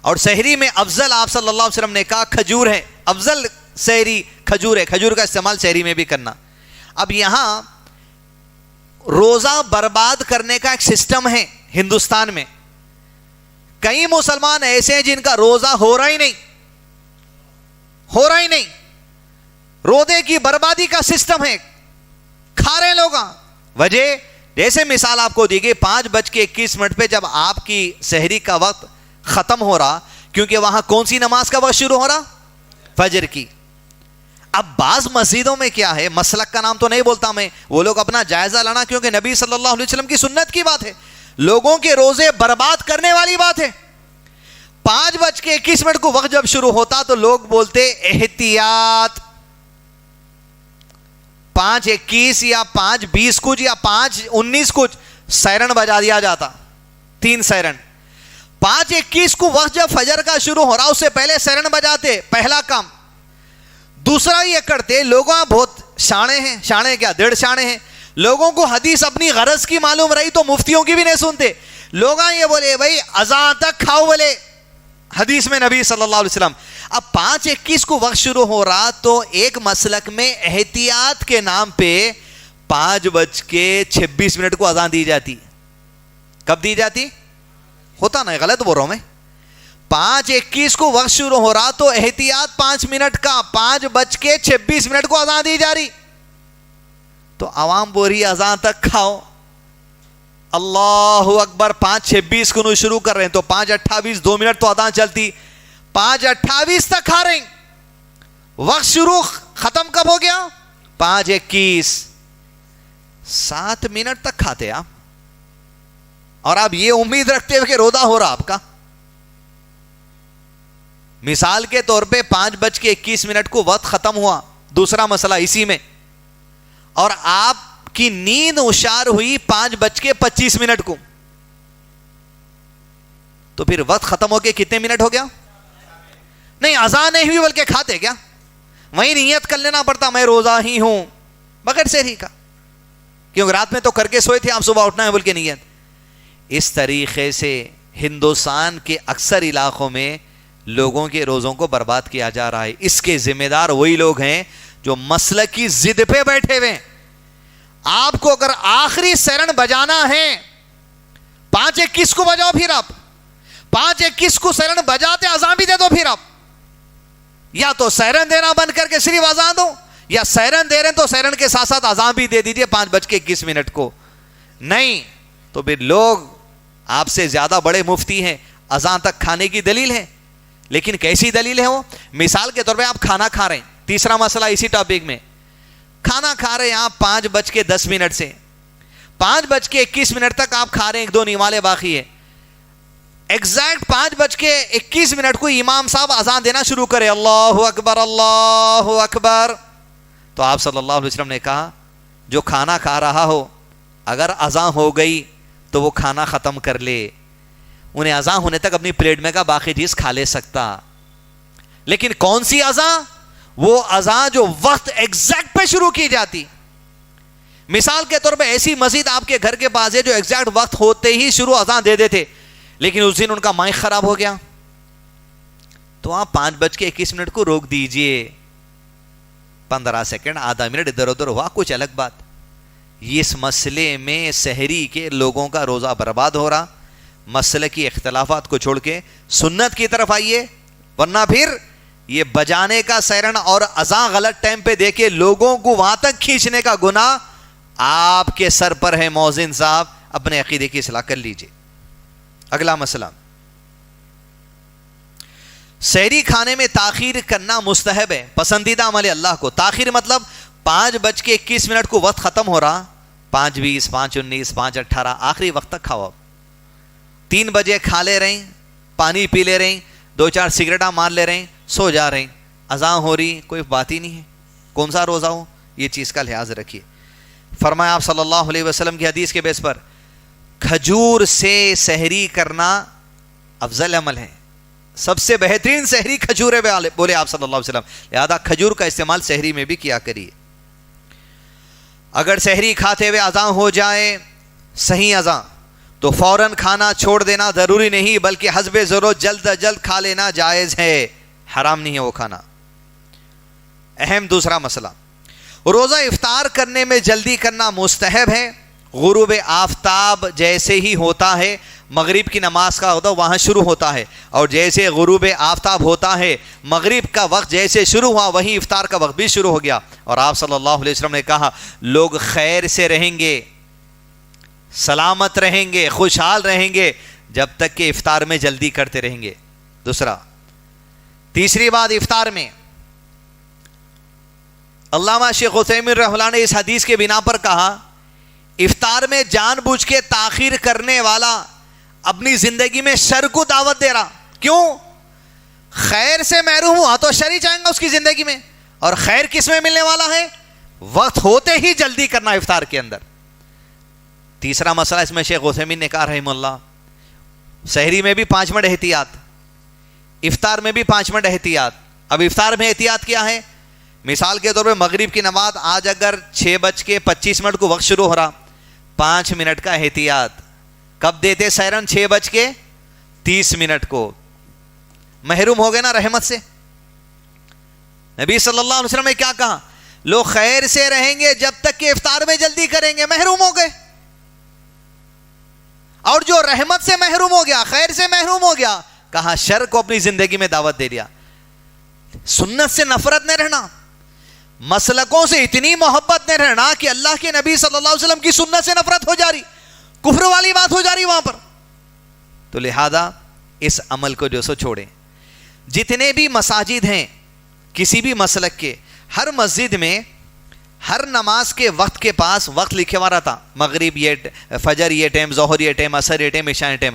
اور سحری میں افضل آپ صلی اللہ علیہ وسلم نے کہا کھجور ہے، افضل سحری کھجور ہے، کھجور کا استعمال سحری میں بھی کرنا. اب یہاں روزہ برباد کرنے کا ایک سسٹم ہے ہندوستان میں. کئی مسلمان ایسے ہیں جن کا روزہ ہو رہا ہی نہیں، روزے کی بربادی کا سسٹم ہے، کھا رہے لوگ. وجہ جیسے مثال آپ کو دی گئی 5:21 پہ جب آپ کی سحری کا وقت ختم ہو رہا، کیونکہ وہاں کون سی نماز کا وقت شروع ہو رہا؟ فجر کی. اب بعض مسجدوں میں کیا ہے، مسلک کا نام تو نہیں بولتا میں، وہ لوگ اپنا جائزہ لانا، کیونکہ نبی صلی اللہ علیہ وسلم کی سنت کی بات ہے، لوگوں کے روزے برباد کرنے والی بات ہے. 5:21 کو وقت جب شروع ہوتا تو لوگ بولتے احتیاط، 5:21 یا 5:20 کچھ یا 5:19 کچھ سائرن بجا دیا جاتا، 3 سائرن. 5:21 کو وقت جب فجر کا شروع ہو رہا اس سے پہلے سائرن بجاتے، پہلا کام. دوسرا یہ کرتے، لوگوں بہت شانے ہیں، شانے کیا 1.5 شانے ہیں، لوگوں کو حدیث اپنی غرض کی معلوم رہی تو مفتیوں کی بھی نہیں سنتے. لوگ یہ بولے بھائی اذان تک کھاؤ، بولے حدیث میں نبی صلی اللہ علیہ وسلم. اب 5:21 کو وقت شروع ہو رہا تو ایک مسلک میں احتیاط کے نام پہ 5:26 کو اذان دی جاتی. کب دی جاتی؟ ہوتا نہیں، غلط بول رہا ہوں میں. 5:21 کو وقت شروع ہو رہا تو احتیاط 5 منٹ کا 5:26 کو اذان دی جا رہی. تو عوام بول رہی اذان تک کھاؤ، اللہ اکبر. 5:26 کو شروع کر رہے ہیں تو 5:28 2 منٹ تو اذان چلتی، 5:28 تک کھا رہے ہیں. وقت شروع ختم کب ہو گیا؟ 5:21، 7 منٹ تک کھاتے آپ، اور آپ یہ امید رکھتے ہوئے کہ روزہ ہو رہا آپ کا. مثال کے طور پہ 5:21 کو وقت ختم ہوا. دوسرا مسئلہ اسی میں، اور آپ کی نیند ہوشیار ہوئی 5:25 کو، تو پھر وقت ختم ہو کے کتنے منٹ ہو گیا؟ نہیں، اذان نہیں ہوئی بلکہ کھاتے کیا؟ وہیں نیت کر لینا پڑتا میں روزہ ہی ہوں بغیر سحری کا. کیونکہ رات میں تو کر کے سوئے تھے، آپ صبح اٹھنا ہے بول کے نیت. اس طریقے سے ہندوستان کے اکثر علاقوں میں لوگوں کے روزوں کو برباد کیا جا رہا ہے. اس کے ذمہ دار وہی لوگ ہیں جو مسلک کی ضد پہ بیٹھے ہوئے. آپ کو اگر آخری سیرن بجانا ہے 5:21 کو بجاؤ، پھر آپ 5:21 کو سیرن بجاتے اذان بھی دے دو. پھر آپ یا تو سیرن دینا بند کر کے صرف اذان دو، یا سیرن دے رہے ہیں تو سیرن کے ساتھ ساتھ اذان بھی دے دیجئے 5:21 کو. نہیں تو پھر لوگ آپ سے زیادہ بڑے مفتی ہیں، اذان تک کھانے کی دلیل ہے. لیکن کیسی دلیل ہے وہ؟ مثال کے طور پہ آپ کھانا کھا رہے ہیں، تیسرا مسئلہ اسی ٹاپک میں، کھانا کھا رہے ہیں آپ 5:10 سے 5:21 تک آپ کھا رہے ہیں، 1-2 نوالے باقی ہے. ایگزیکٹ 5:21 کو امام صاحب اذان دینا شروع کرے، اللہ اکبر اللہ اکبر. تو آپ صلی اللہ علیہ وسلم نے کہا جو کھانا کھا رہا ہو اگر اذان ہو گئی تو وہ کھانا ختم کر لے. انہیں اذان ہونے تک اپنی پلیٹ میں کا باقی چیز کھا لے سکتا. لیکن کون سی اذان؟ وہ اذان جو وقت ایگزیکٹ پہ شروع کی جاتی. مثال کے طور پہ ایسی مسجد آپ کے گھر کے پاس ہے جو ایگزیکٹ وقت ہوتے ہی شروع اذان دے دیتے، لیکن اس دن ان کا مائک خراب ہو گیا تو آپ 5:21 کو روک دیجئے. 15 سیکنڈ، آدھا منٹ ادھر ادھر ہوا، کچھ الگ بات. اس مسئلے میں سحری کے لوگوں کا روزہ برباد ہو رہا. مسئلے کی اختلافات کو چھوڑ کے سنت کی طرف آئیے، ورنہ پھر یہ بجانے کا سیرن اور اذان غلط ٹائم پہ دے کے لوگوں کو وہاں تک کھینچنے کا گناہ آپ کے سر پر ہے. مؤذن صاحب اپنے عقیدے کی اصلاح کر لیجئے. اگلا مسئلہ، سحری کھانے میں تاخیر کرنا مستحب ہے، پسندیدہ عمل اللہ کو. تاخیر مطلب 5:21 کو وقت ختم ہو رہا، 5:20 5:19 5:18 آخری وقت تک کھاؤ. 3 بجے کھا لے رہے ہیں، پانی پی لے رہے ہیں، 2-4 سگریٹاں مار لے رہے ہیں، سو جا رہے ہیں، اذان ہو رہی، کوئی بات ہی نہیں ہے. کون سا روزہ ہو؟ یہ چیز کا لحاظ رکھیے. فرمایا آپ صلی اللہ علیہ وسلم کی حدیث کے بیس پر کھجور سے سحری کرنا افضل عمل ہے. سب سے بہترین سحری کھجور ہے بولے آپ صلی اللہ علیہ وسلم. لہذا کھجور کا استعمال سحری میں بھی کیا کریے. اگر سحری کھاتے ہوئے اذان ہو جائے، صحیح اذان، تو فوراً کھانا چھوڑ دینا ضروری نہیں، بلکہ حسب ضرورت جلد از جلد کھا لینا جائز ہے، حرام نہیں ہے وہ کھانا. اہم دوسرا مسئلہ، روزہ افطار کرنے میں جلدی کرنا مستحب ہے. غروب آفتاب جیسے ہی ہوتا ہے، مغرب کی نماز کا ہوتا وہاں شروع ہوتا ہے، اور جیسے غروب آفتاب ہوتا ہے مغرب کا وقت جیسے شروع ہوا وہیں افطار کا وقت بھی شروع ہو گیا. اور آپ صلی اللہ علیہ وسلم نے کہا لوگ خیر سے رہیں گے، سلامت رہیں گے، خوشحال رہیں گے جب تک کہ افطار میں جلدی کرتے رہیں گے. تیسری بات، افطار میں علامہ شیخ عثیمین رحمہ اللہ نے اس حدیث کے بنا پر کہا افطار میں جان بوجھ کے تاخیر کرنے والا اپنی زندگی میں شر کو دعوت دے رہا. کیوں؟ خیر سے محروم ہوا تو شر ہی جائیں گا اس کی زندگی میں، اور خیر کس میں ملنے والا ہے؟ وقت ہوتے ہی جلدی کرنا افطار کے اندر. تیسرا مسئلہ اس میں شیخ عثیمین نے کہا رحمہ اللہ، سحری میں بھی 5 منٹ احتیاط، افطار میں بھی 5 منٹ احتیاط. اب افطار میں احتیاط کیا ہے؟ مثال کے طور پہ مغرب کی نماز آج اگر 6:25 کو وقت شروع ہو رہا، 5 منٹ کا احتیاط. کب دیتے سیرن؟ 6:30 کو. محروم ہو گئے نا رحمت سے. نبی صلی اللہ علیہ وسلم نے کیا کہا؟ لوگ خیر سے رہیں گے جب تک کہ افطار میں جلدی کریں گے. محروم ہو گئے. اور جو رحمت سے محروم ہو گیا، خیر سے محروم ہو گیا، کہا شر کو اپنی زندگی میں دعوت دے دیا. سنت سے نفرت نہیں رہنا، مسلکوں سے اتنی محبت نہیں رہنا کہ اللہ کے نبی صلی اللہ علیہ وسلم کی سنت سے نفرت ہو جا رہی، کفر والی بات ہو جا رہی وہاں پر. تو لہذا اس عمل کو جو سو چھوڑیں. جتنے بھی مساجد ہیں کسی بھی مسلک کے، ہر مسجد میں ہر نماز کے وقت کے پاس وقت لکھے ہوا رہتا. مغرب یہ، فجر یہ ٹائم، ظہر یہ ٹائم، عصر یہ ٹائم، عشاء یہ ٹائم.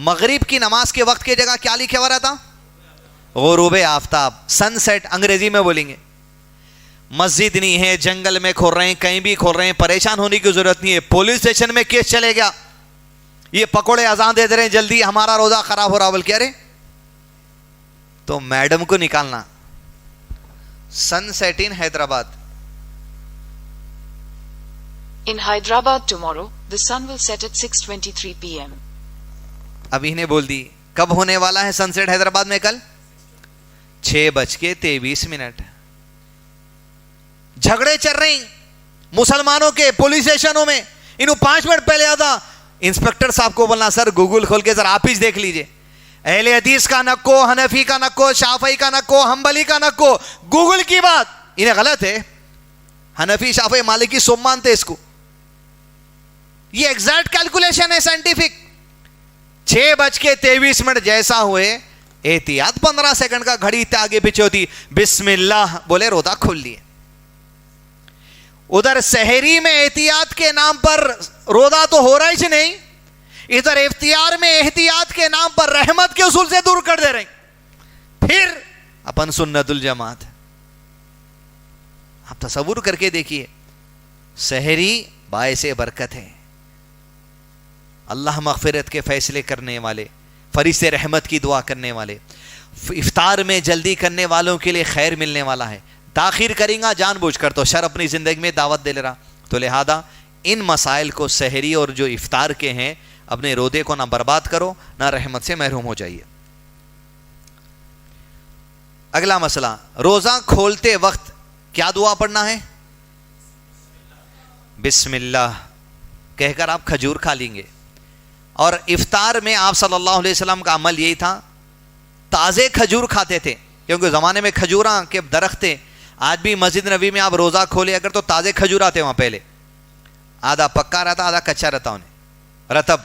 مغرب کی نماز کے وقت کی جگہ کیا لکھے ہوا رہتا؟ غروب آفتاب، سن سیٹ انگریزی میں بولیں گے. مسجد نہیں ہے، جنگل میں کھول رہے ہیں، کہیں بھی کھول رہے ہیں، پریشان ہونے کی ضرورت نہیں ہے. پولیس اسٹیشن میں کیس چلے گیا، یہ پکوڑے اذان دے دے رہے ہیں جلدی ہمارا روزہ خراب ہو رہا، بول کے ارے تو میڈم کو نکالنا. Sunset in Hyderabad, In Hyderabad tomorrow, the sun will set at 6:23 p.m. ابھی نے بول دی کب ہونے والا ہے سن سیٹ حیدرآباد میں کل 6:23. جھگڑے چل رہے ہیں مسلمانوں کے پولیس اسٹیشنوں میں. انہوں 5 منٹ پہلے آتا انسپیکٹر صاحب کو بولنا سر گوگل کھول کے سر آپ ہی دیکھ لیجئے, اہل حدیث کا نکو, حنفی کا نکو, شافعی کا نکو, حنبلی کا نکو, گوگل کی بات انہیں غلط ہے. حنفی شافعی مالکی سب مانتے اس کو. یہ ایگزیکٹ کیلکولیشن ہے سائنٹیفک. 6:23 جیسا ہوئے احتیاط 15 سیکنڈ کا گھڑی آگے پیچھے ہوتی, بسم اللہ بولے روزہ کھول لیے. ادھر سحری میں احتیاط کے نام پر روزہ تو ہو رہا ہی نہیں, ادھر افطار میں احتیاط کے نام پر رحمت کے اصول سے دور کر دے رہے ہیں. پھر اپن سنت الجماعت. آپ تصور کر کے دیکھیے, سحری باعث برکت ہے, اللہ مغفرت کے فیصلے کرنے والے, فرشتے رحمت کی دعا کرنے والے, افطار میں جلدی کرنے والوں کے لیے خیر ملنے والا ہے. تاخیر کریں گا جان بوجھ کر تو شر اپنی زندگی میں دعوت دے لے رہا. تو لہذا ان مسائل کو سحری اور جو افطار کے ہیں اپنے روزے کو نہ برباد کرو نہ رحمت سے محروم ہو جائیے. اگلا مسئلہ, روزہ کھولتے وقت کیا دعا پڑھنا ہے؟ بسم اللہ کہہ کر آپ کھجور کھا لیں گے. اور افطار میں آپ صلی اللہ علیہ وسلم کا عمل یہی تھا, تازے کھجور کھاتے تھے, کیونکہ زمانے میں کھجوراں کے درخت تھے. آج بھی مسجد نبی میں آپ روزہ کھولے اگر تو تازے کھجور آتے وہاں, پہلے آدھا پکا رہتا آدھا کچا رہتا, انہیں رطب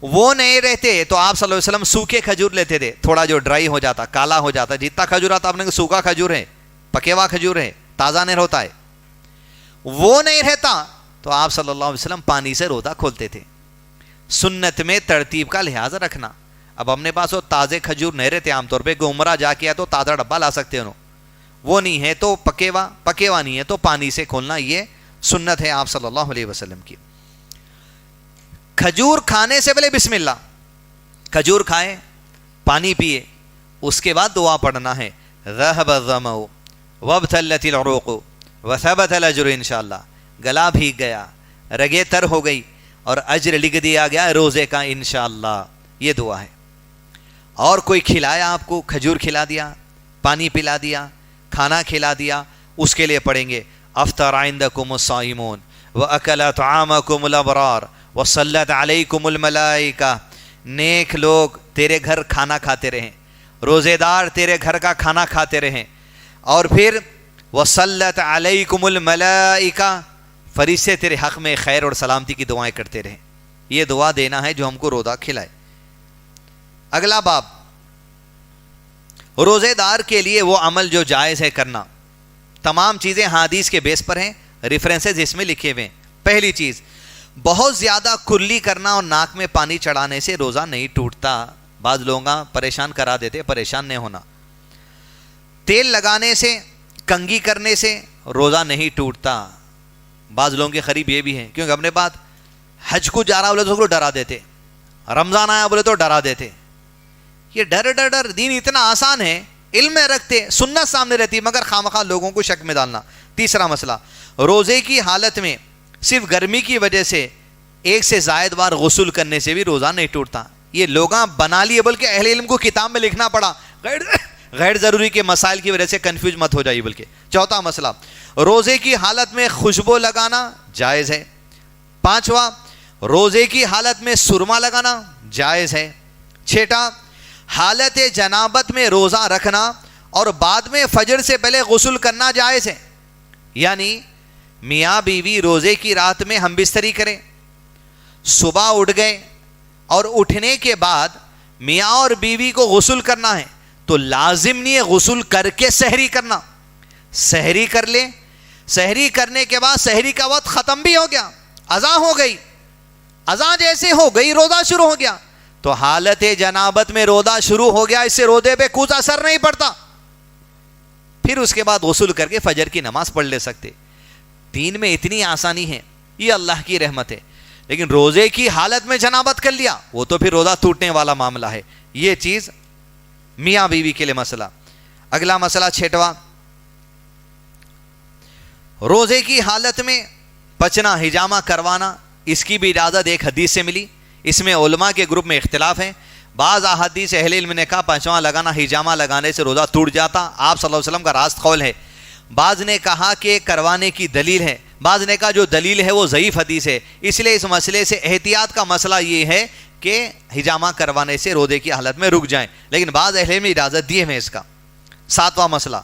وہ نہیں رہتے. تو آپ صلی اللہ علیہ وسلم سوکھے کھجور لیتے تھے, تھوڑا جو ڈرائی ہو جاتا کالا ہو جاتا. جتنا کھجور آتا آپ نے سوکھا کھجور ہے, پکے ہوا کھجور ہے, تازہ نہیں ہوتا ہے. وہ نہیں رہتا تو آپ صلی اللہ علیہ وسلم پانی سے روزہ کھولتے تھے. سنت میں ترتیب کا لحاظ رکھنا. اب اپنے پاس وہ تازے کھجور نہیں رہتے عام طور پہ, کہ عمرہ جا کے تو تازہ ڈبہ لا سکتے ہیں, وہ نہیں ہے تو پکیوا نہیں ہے تو پانی سے کھولنا, یہ سنت ہے آپ صلی اللہ علیہ وسلم کی. کھجور کھانے سے پہلے بسم اللہ, کھجور کھائے پانی پیے, اس کے بعد دعا پڑھنا ہے, ذهب الظمأ وابتلت العروق وثبت الاجر انشاءاللہ. گلا بھیگ گیا, رگیں تر ہو گئی اور اجر لکھ دیا گیا روزے کا انشاءاللہ. یہ دعا ہے. اور کوئی کھلایا آپ کو, کھجور کھلا دیا, پانی پلا دیا, کھانا کھلا دیا, اس کے لیے پڑھیں گے افطر عندکم الصائمون واکل طعامکم الابرار وصلت علیکم الملائکہ. نیک لوگ تیرے گھر کھانا کھاتے رہیں, روزے دار تیرے گھر کا کھانا کھاتے رہیں, اور پھر وصلت علیکم الملائکہ, فرشتے تیرے حق میں خیر اور سلامتی کی دعائیں کرتے رہیں. یہ دعا دینا ہے جو ہم کو روزہ کھلائے. اگلا باب, روزے دار کے لیے وہ عمل جو جائز ہے کرنا. تمام چیزیں حدیث کے بیس پر ہیں, ریفرنسز اس میں لکھے ہوئے ہیں. پہلی چیز, بہت زیادہ کرلی کرنا اور ناک میں پانی چڑھانے سے روزہ نہیں ٹوٹتا. بعض لوگ پریشان کرا دیتے, پریشان نہیں ہونا. تیل لگانے سے, کنگھی کرنے سے روزہ نہیں ٹوٹتا. بعض لوگوں کے قریب یہ بھی ہے, کیونکہ اپنے بعد حج کو جا رہا بولے تو ڈرا دیتے, رمضان آیا بولے تو ڈرا دیتے. یہ ڈر دین اتنا آسان ہے, علم میں رکھتے, سنت سامنے رہتی, مگر خامخواہ لوگوں کو شک میں ڈالنا. تیسرا مسئلہ, روزے کی حالت میں صرف گرمی کی وجہ سے ایک سے زائد بار غسل کرنے سے بھی روزہ نہیں ٹوٹتا. یہ لوگاں بنا لیے, بلکہ اہل علم کو کتاب میں لکھنا پڑا, غیر ضروری کے مسائل کی وجہ سے کنفیوز مت ہو جائیے. بلکہ چوتھا مسئلہ, روزے کی حالت میں خوشبو لگانا جائز ہے. پانچواں, روزے کی حالت میں سرما لگانا جائز ہے. چھٹا, حالت جنابت میں روزہ رکھنا اور بعد میں فجر سے پہلے غسل کرنا جائز ہے. یعنی میاں بیوی روزے کی رات میں ہم بستری کریں, صبح اٹھ گئے اور اٹھنے کے بعد میاں اور بیوی کو غسل کرنا ہے تو لازم نہیں ہے غسل کر کے سحری کرنا. سحری کر لے, سحری کرنے کے بعد سحری کا وقت ختم بھی ہو گیا, اذان ہو گئی, اذان جیسے ہو گئی روزہ شروع ہو گیا, تو حالت جنابت میں روزہ شروع ہو گیا, اس سے روزے پہ کچھ اثر نہیں پڑتا. پھر اس کے بعد غسل کر کے فجر کی نماز پڑھ لے سکتے. دین میں اتنی آسانی ہے, یہ اللہ کی رحمت ہے. لیکن روزے کی حالت میں جنابت کر لیا, وہ تو پھر روزہ ٹوٹنے والا معاملہ ہے. یہ چیز میاں بیوی کے لیے مسئلہ. اگلا مسئلہ چھٹواں, روزے کی حالت میں بچنا ہجامہ کروانا اس کی بھی اجازت ایک حدیث سے ملی. اس میں علماء کے گروپ میں اختلاف ہیں. بعض احادیث اہل علم نے کہا پنجواں لگانا ہجامہ لگانے سے روزہ ٹوٹ جاتا, آپ صلی اللہ علیہ وسلم کا راست قول ہے. بعض نے کہا کہ کروانے کی دلیل ہے, بعض نے کہا جو دلیل ہے وہ ضعیف حدیث ہے, اس لیے اس مسئلے سے احتیاط کا مسئلہ یہ ہے کہ ہجامہ کروانے سے روزے کی حالت میں رک جائیں, لیکن بعض اہل علم اجازت دیے ہیں اس کا. 7واں مسئلہ,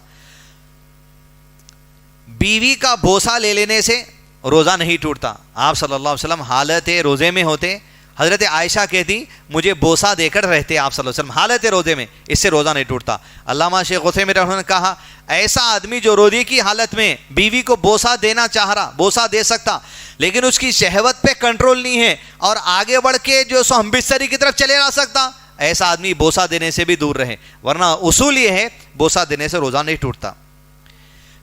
بیوی کا بوسہ لے لینے سے روزہ نہیں ٹوٹتا. آپ صلی اللہ علیہ وسلم حالت روزے میں ہوتے, حضرت عائشہ کہتی مجھے بوسہ دے کر رہتے آپ صلی اللہ علیہ وسلم حالت روزے میں, اس سے روزہ نہیں ٹوٹتا. علامہ شیخ عثیمین رحمہ اللہ نے کہا ایسا آدمی جو روزے کی حالت میں بیوی کو بوسہ دینا چاہ رہا, بوسہ دے سکتا, لیکن اس کی شہوت پہ کنٹرول نہیں ہے اور آگے بڑھ کے جو سو ہم بستری کی طرف چلے جا سکتا, ایسا آدمی بوسہ دینے سے بھی دور رہے, ورنہ اصول یہ ہے بوسہ دینے سے روزہ نہیں ٹوٹتا.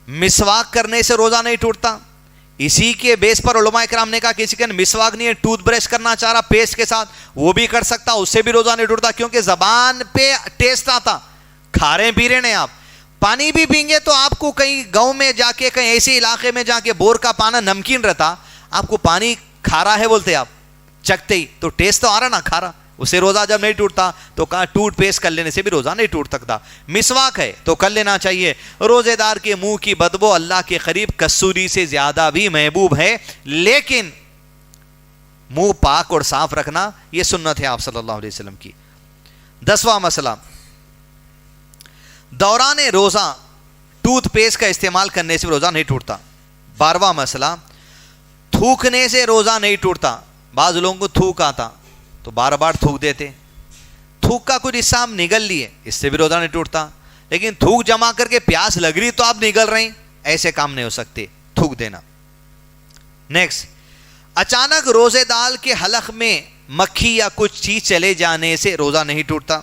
مسواک کرنے سے روزہ نہیں ٹوٹتا. اسی کے بیس پر علماء کرام نے کہا کسی کا مسواک نہیں ہے, ٹوتھ برش کرنا چاہ رہا پیسٹ کے ساتھ, وہ بھی کر سکتا, اس سے بھی روزہ نہیں ٹوٹتا, کیونکہ زبان پہ ٹیسٹ آتا. کھا رہے پی رہے نہیں, آپ پانی بھی پئیں گے تو آپ کو کہیں گاؤں میں جا کے کہیں ایسے علاقے میں جا کے بور کا پانی نمکین رہتا, آپ کو پانی کھا رہا ہے بولتے, آپ چکھتے ہی تو ٹیسٹ تو آ رہا نا کھا رہا, اس سے روزہ جب نہیں ٹوٹتا تو کہا ٹوتھ پیسٹ کر لینے سے بھی روزہ نہیں ٹوٹ سکتا. مسواک ہے تو کر لینا چاہیے. روزے دار کے منہ کی بدبو اللہ کے قریب کسوری سے زیادہ بھی محبوب ہے, لیکن منہ پاک اور صاف رکھنا یہ سنت ہے آپ صلی اللہ علیہ وسلم کی. 10واں مسئلہ, دوران روزہ ٹوتھ پیسٹ کا استعمال کرنے سے روزہ نہیں ٹوٹتا. 12واں مسئلہ, تھوکنے سے روزہ نہیں ٹوٹتا. بعض لوگوں کو تھوک آتا تو بار بار تھوک دیتے, تھوک کا کچھ حصہ آپ نگل لیے, اس سے بھی روزہ نہیں ٹوٹتا. لیکن تھوک جمع کر کے پیاس لگ رہی تو آپ نگل رہے ہیں, ایسے کام نہیں ہو سکتے, تھوک دینا. نیکسٹ, اچانک روزے دار کے حلق میں مکھی یا کچھ چیز چلے جانے سے روزہ نہیں ٹوٹتا.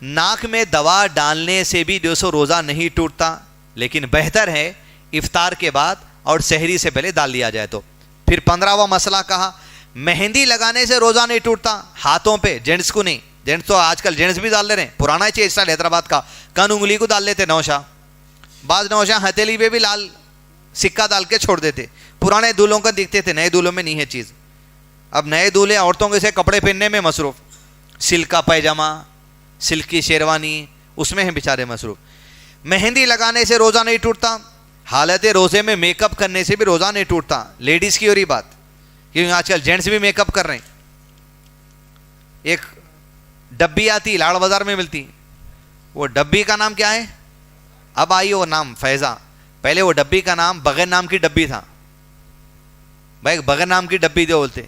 ناک میں دوا ڈالنے سے بھی جو سو روزہ نہیں ٹوٹتا, لیکن بہتر ہے افطار کے بعد اور سحری سے پہلے ڈال لیا جائے تو. پھر 15واں مسئلہ کہا مہندی لگانے سے روزہ نہیں ٹوٹتا, ہاتھوں پہ, جینٹس کو نہیں. جینٹس تو آج کل جینٹس بھی ڈال لے رہے ہیں, پرانا ہی چیز حیدرآباد کا, کن انگلی کو ڈال لیتے نوشا, بعض نوشا ہتھیلی پہ بھی لال سکہ ڈال کے چھوڑ دیتے. پرانے دولوں کا دکھتے تھے, نئے دولوں میں نہیں ہے چیز. اب نئے دولے عورتوں کے سے کپڑے پہننے میں مصروف, سلک کا پیجامہ, سلک کی شیروانی, اس میں ہیں بیچارے مصروف. مہندی لگانے سے روزہ نہیں ٹوٹتا. حالت روزے میں میک اپ کرنے سے بھی روزہ نہیں ٹوٹتا. لیڈیز کی ہو رہی بات, کیونکہ آج کل جینٹس بھی میک اپ کر رہے ہیں. ایک ڈبی آتی لاڑ بازار میں ملتی, وہ ڈبی کا نام کیا ہے, اب آئی وہ نام فیضا, پہلے وہ ڈبی کا نام بغیر نام کی ڈبی تھا. بھائی بغیر نام کی ڈبی جو بولتے,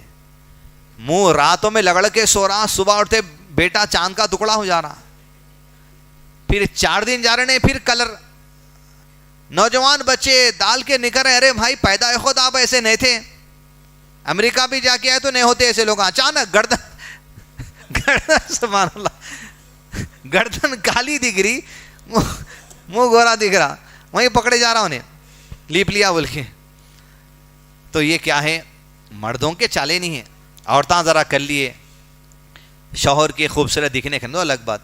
منہ راتوں میں لگڑ کے سو رہا, صبح اٹھتے بیٹا چاند کا ٹکڑا ہو جا رہا, پھر 4 دن جا رہے ہیں, پھر کلر. نوجوان بچے ڈال کے نکل رہے, ارے بھائی پیدا خود آپ ایسے نہیں تھے, امریکہ بھی جا کے آئے تو نہیں ہوتے ایسے لوگ. اچانک گردن سبحان اللہ, گردن کالی دکھ رہی, منہ گورا دکھ رہا, وہیں پکڑے جا رہا انہیں, لیپ لیا بول کے. تو یہ کیا ہے, مردوں کے چالے نہیں ہیں. عورتاں ذرا کر لیے, شوہر کے خوبصورت دکھنے کے الگ بات,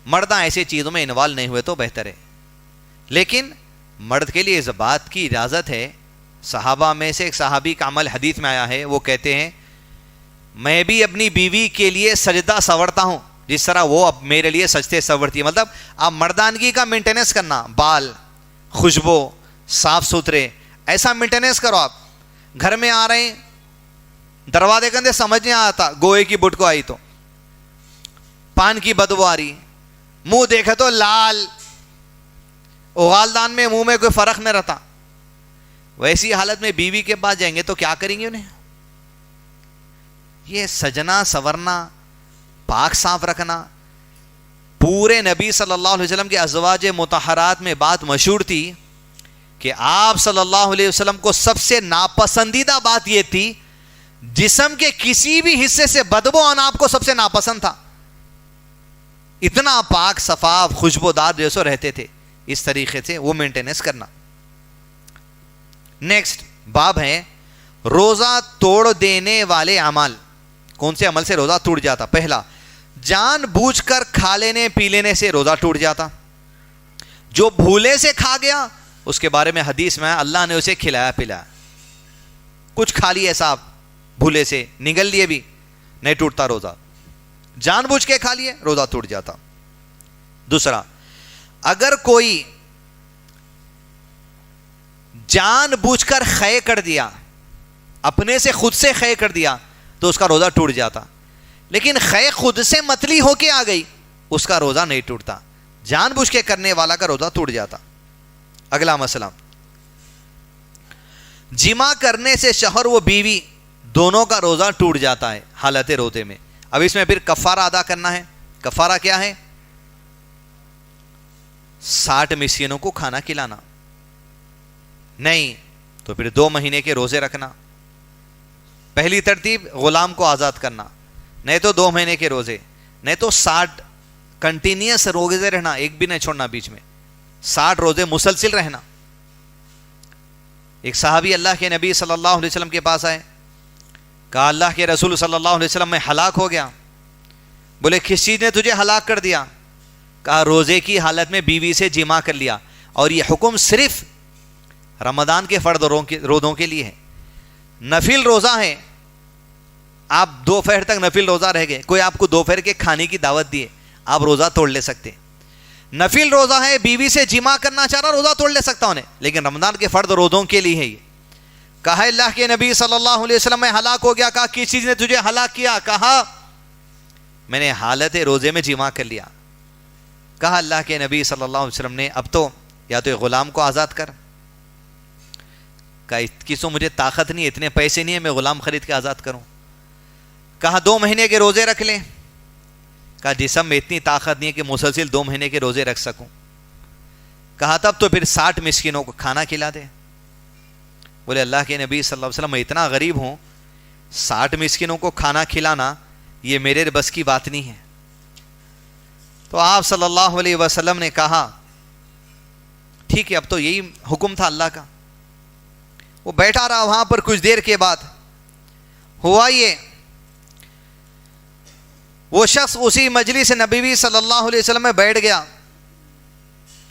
مرداں ایسی چیزوں میں انوالو نہیں ہوئے تو بہتر ہے. لیکن مرد کے لیے اس بات کی اجازت ہے. صحابہ میں سے ایک صحابی کا عمل حدیث میں آیا ہے, وہ کہتے ہیں میں بھی اپنی بیوی کے لیے سجدہ سنورتا ہوں جس طرح وہ اب میرے لیے سجدے سنورتی ہے. مطلب آپ مردانگی کا مینٹیننس کرنا, بال, خوشبو, صاف ستھرے, ایسا مینٹیننس کرو. آپ گھر میں آ رہے ہیں, دروازے کے اندر سمجھ نہیں آتا گوئے کی بٹ کو آئی تو, پان کی بدبو آ رہی, منہ دیکھے تو لال, اغالدان میں منہ میں کوئی فرق نہیں رہتا. ویسی حالت میں بیوی کے پاس جائیں گے تو کیا کریں گے انہیں؟ یہ سجنا سورنا, پاک صاف رکھنا. پورے نبی صلی اللہ علیہ وسلم کے ازواج مطہرات میں بات مشہور تھی کہ آپ صلی اللہ علیہ وسلم کو سب سے ناپسندیدہ بات یہ تھی, جسم کے کسی بھی حصے سے بدبو آنا آپ کو سب سے ناپسند تھا. اتنا پاک صفاف خوشبودار جیسے رہتے تھے, اس طریقے سے وہ مینٹیننس کرنا. نیکسٹ باب ہے روزہ توڑ دینے والے اعمال. کون سے عمل سے روزہ ٹوٹ جاتا؟ پہلا, جان بوجھ کر کھا لینے پی لینے سے روزہ ٹوٹ جاتا. جو بھولے سے کھا گیا اس کے بارے میں حدیث میں اللہ نے اسے کھلایا پلایا. کچھ کھا لیے صاحب بھولے سے, نگل لیے بھی, نہیں ٹوٹتا روزہ. جان بوجھ کے کھا لیے, روزہ ٹوٹ جاتا. دوسرا, اگر کوئی جان بوجھ کر خے کر دیا, اپنے سے خود سے خے کر دیا, تو اس کا روزہ ٹوٹ جاتا. لیکن خے خود سے متلی ہو کے آ گئی, اس کا روزہ نہیں ٹوٹتا. جان بوجھ کے کرنے والا کا روزہ ٹوٹ جاتا. اگلا مسئلہ, جمع کرنے سے شوہر و بیوی دونوں کا روزہ ٹوٹ جاتا ہے حالت روزے میں. اب اس میں پھر کفارہ ادا کرنا ہے. کفارہ کیا ہے؟ 60 مسکینوں کو کھانا کھلانا. نہیں تو پھر 2 مہینے کے روزے رکھنا. پہلی ترتیب غلام کو آزاد کرنا, نہیں تو 2 مہینے کے روزے, نہیں تو 60 کنٹینیوس روزے رہنا, ایک بھی نہیں چھوڑنا بیچ میں, 60 روزے مسلسل رہنا. ایک صحابی اللہ کے نبی صلی اللہ علیہ وسلم کے پاس آئے, کہا اللہ کے رسول صلی اللہ علیہ وسلم میں ہلاک ہو گیا. بولے کس چیز نے تجھے ہلاک کر دیا؟ کہا روزے کی حالت میں بیوی سے جمع کر لیا. اور یہ حکم صرف رمضان کے فرض روزوں کے لیے ہے. نفل روزہ ہے, آپ دوپہر تک نفل روزہ رہ گئے, کوئی آپ کو دوپہر کے کھانے کی دعوت دیے, آپ روزہ توڑ لے سکتے. نفل روزہ ہے, بیوی سے جمع کرنا چاہ رہا, روزہ توڑ لے سکتا ہوں, لیکن رمضان کے فرض روزوں کے لیے ہے یہ. کہا اللہ کے نبی صلی اللہ علیہ وسلم میں ہلاک ہو گیا. کہا کس چیز نے تجھے ہلاک کیا؟ کہا میں نے حالت روزے میں جمع کر لیا. کہا اللہ کے نبی صلی اللہ علیہ وسلم نے اب تو یا تو غلام کو آزاد کر. کہا کسوں مجھے طاقت نہیں, اتنے پیسے نہیں ہے میں غلام خرید کے آزاد کروں. کہا 2 مہینے کے روزے رکھ لیں. کہا جسم میں اتنی طاقت نہیں ہے کہ مسلسل 2 مہینے کے روزے رکھ سکوں. کہا تب تو پھر 60 مسکینوں کو کھانا کھلا دے. بولے اللہ کے نبی صلی اللہ علیہ وسلم میں اتنا غریب ہوں, 60 مسکینوں کو کھانا کھلانا یہ میرے بس کی بات نہیں ہے. تو آپ صلی اللہ علیہ وسلم نے کہا ٹھیک ہے, اب تو یہی حکم تھا اللہ کا. وہ بیٹھا رہا وہاں پر. کچھ دیر کے بعد ہوا یہ, وہ شخص اسی مجلس نبی صلی اللہ علیہ وسلم میں بیٹھ گیا.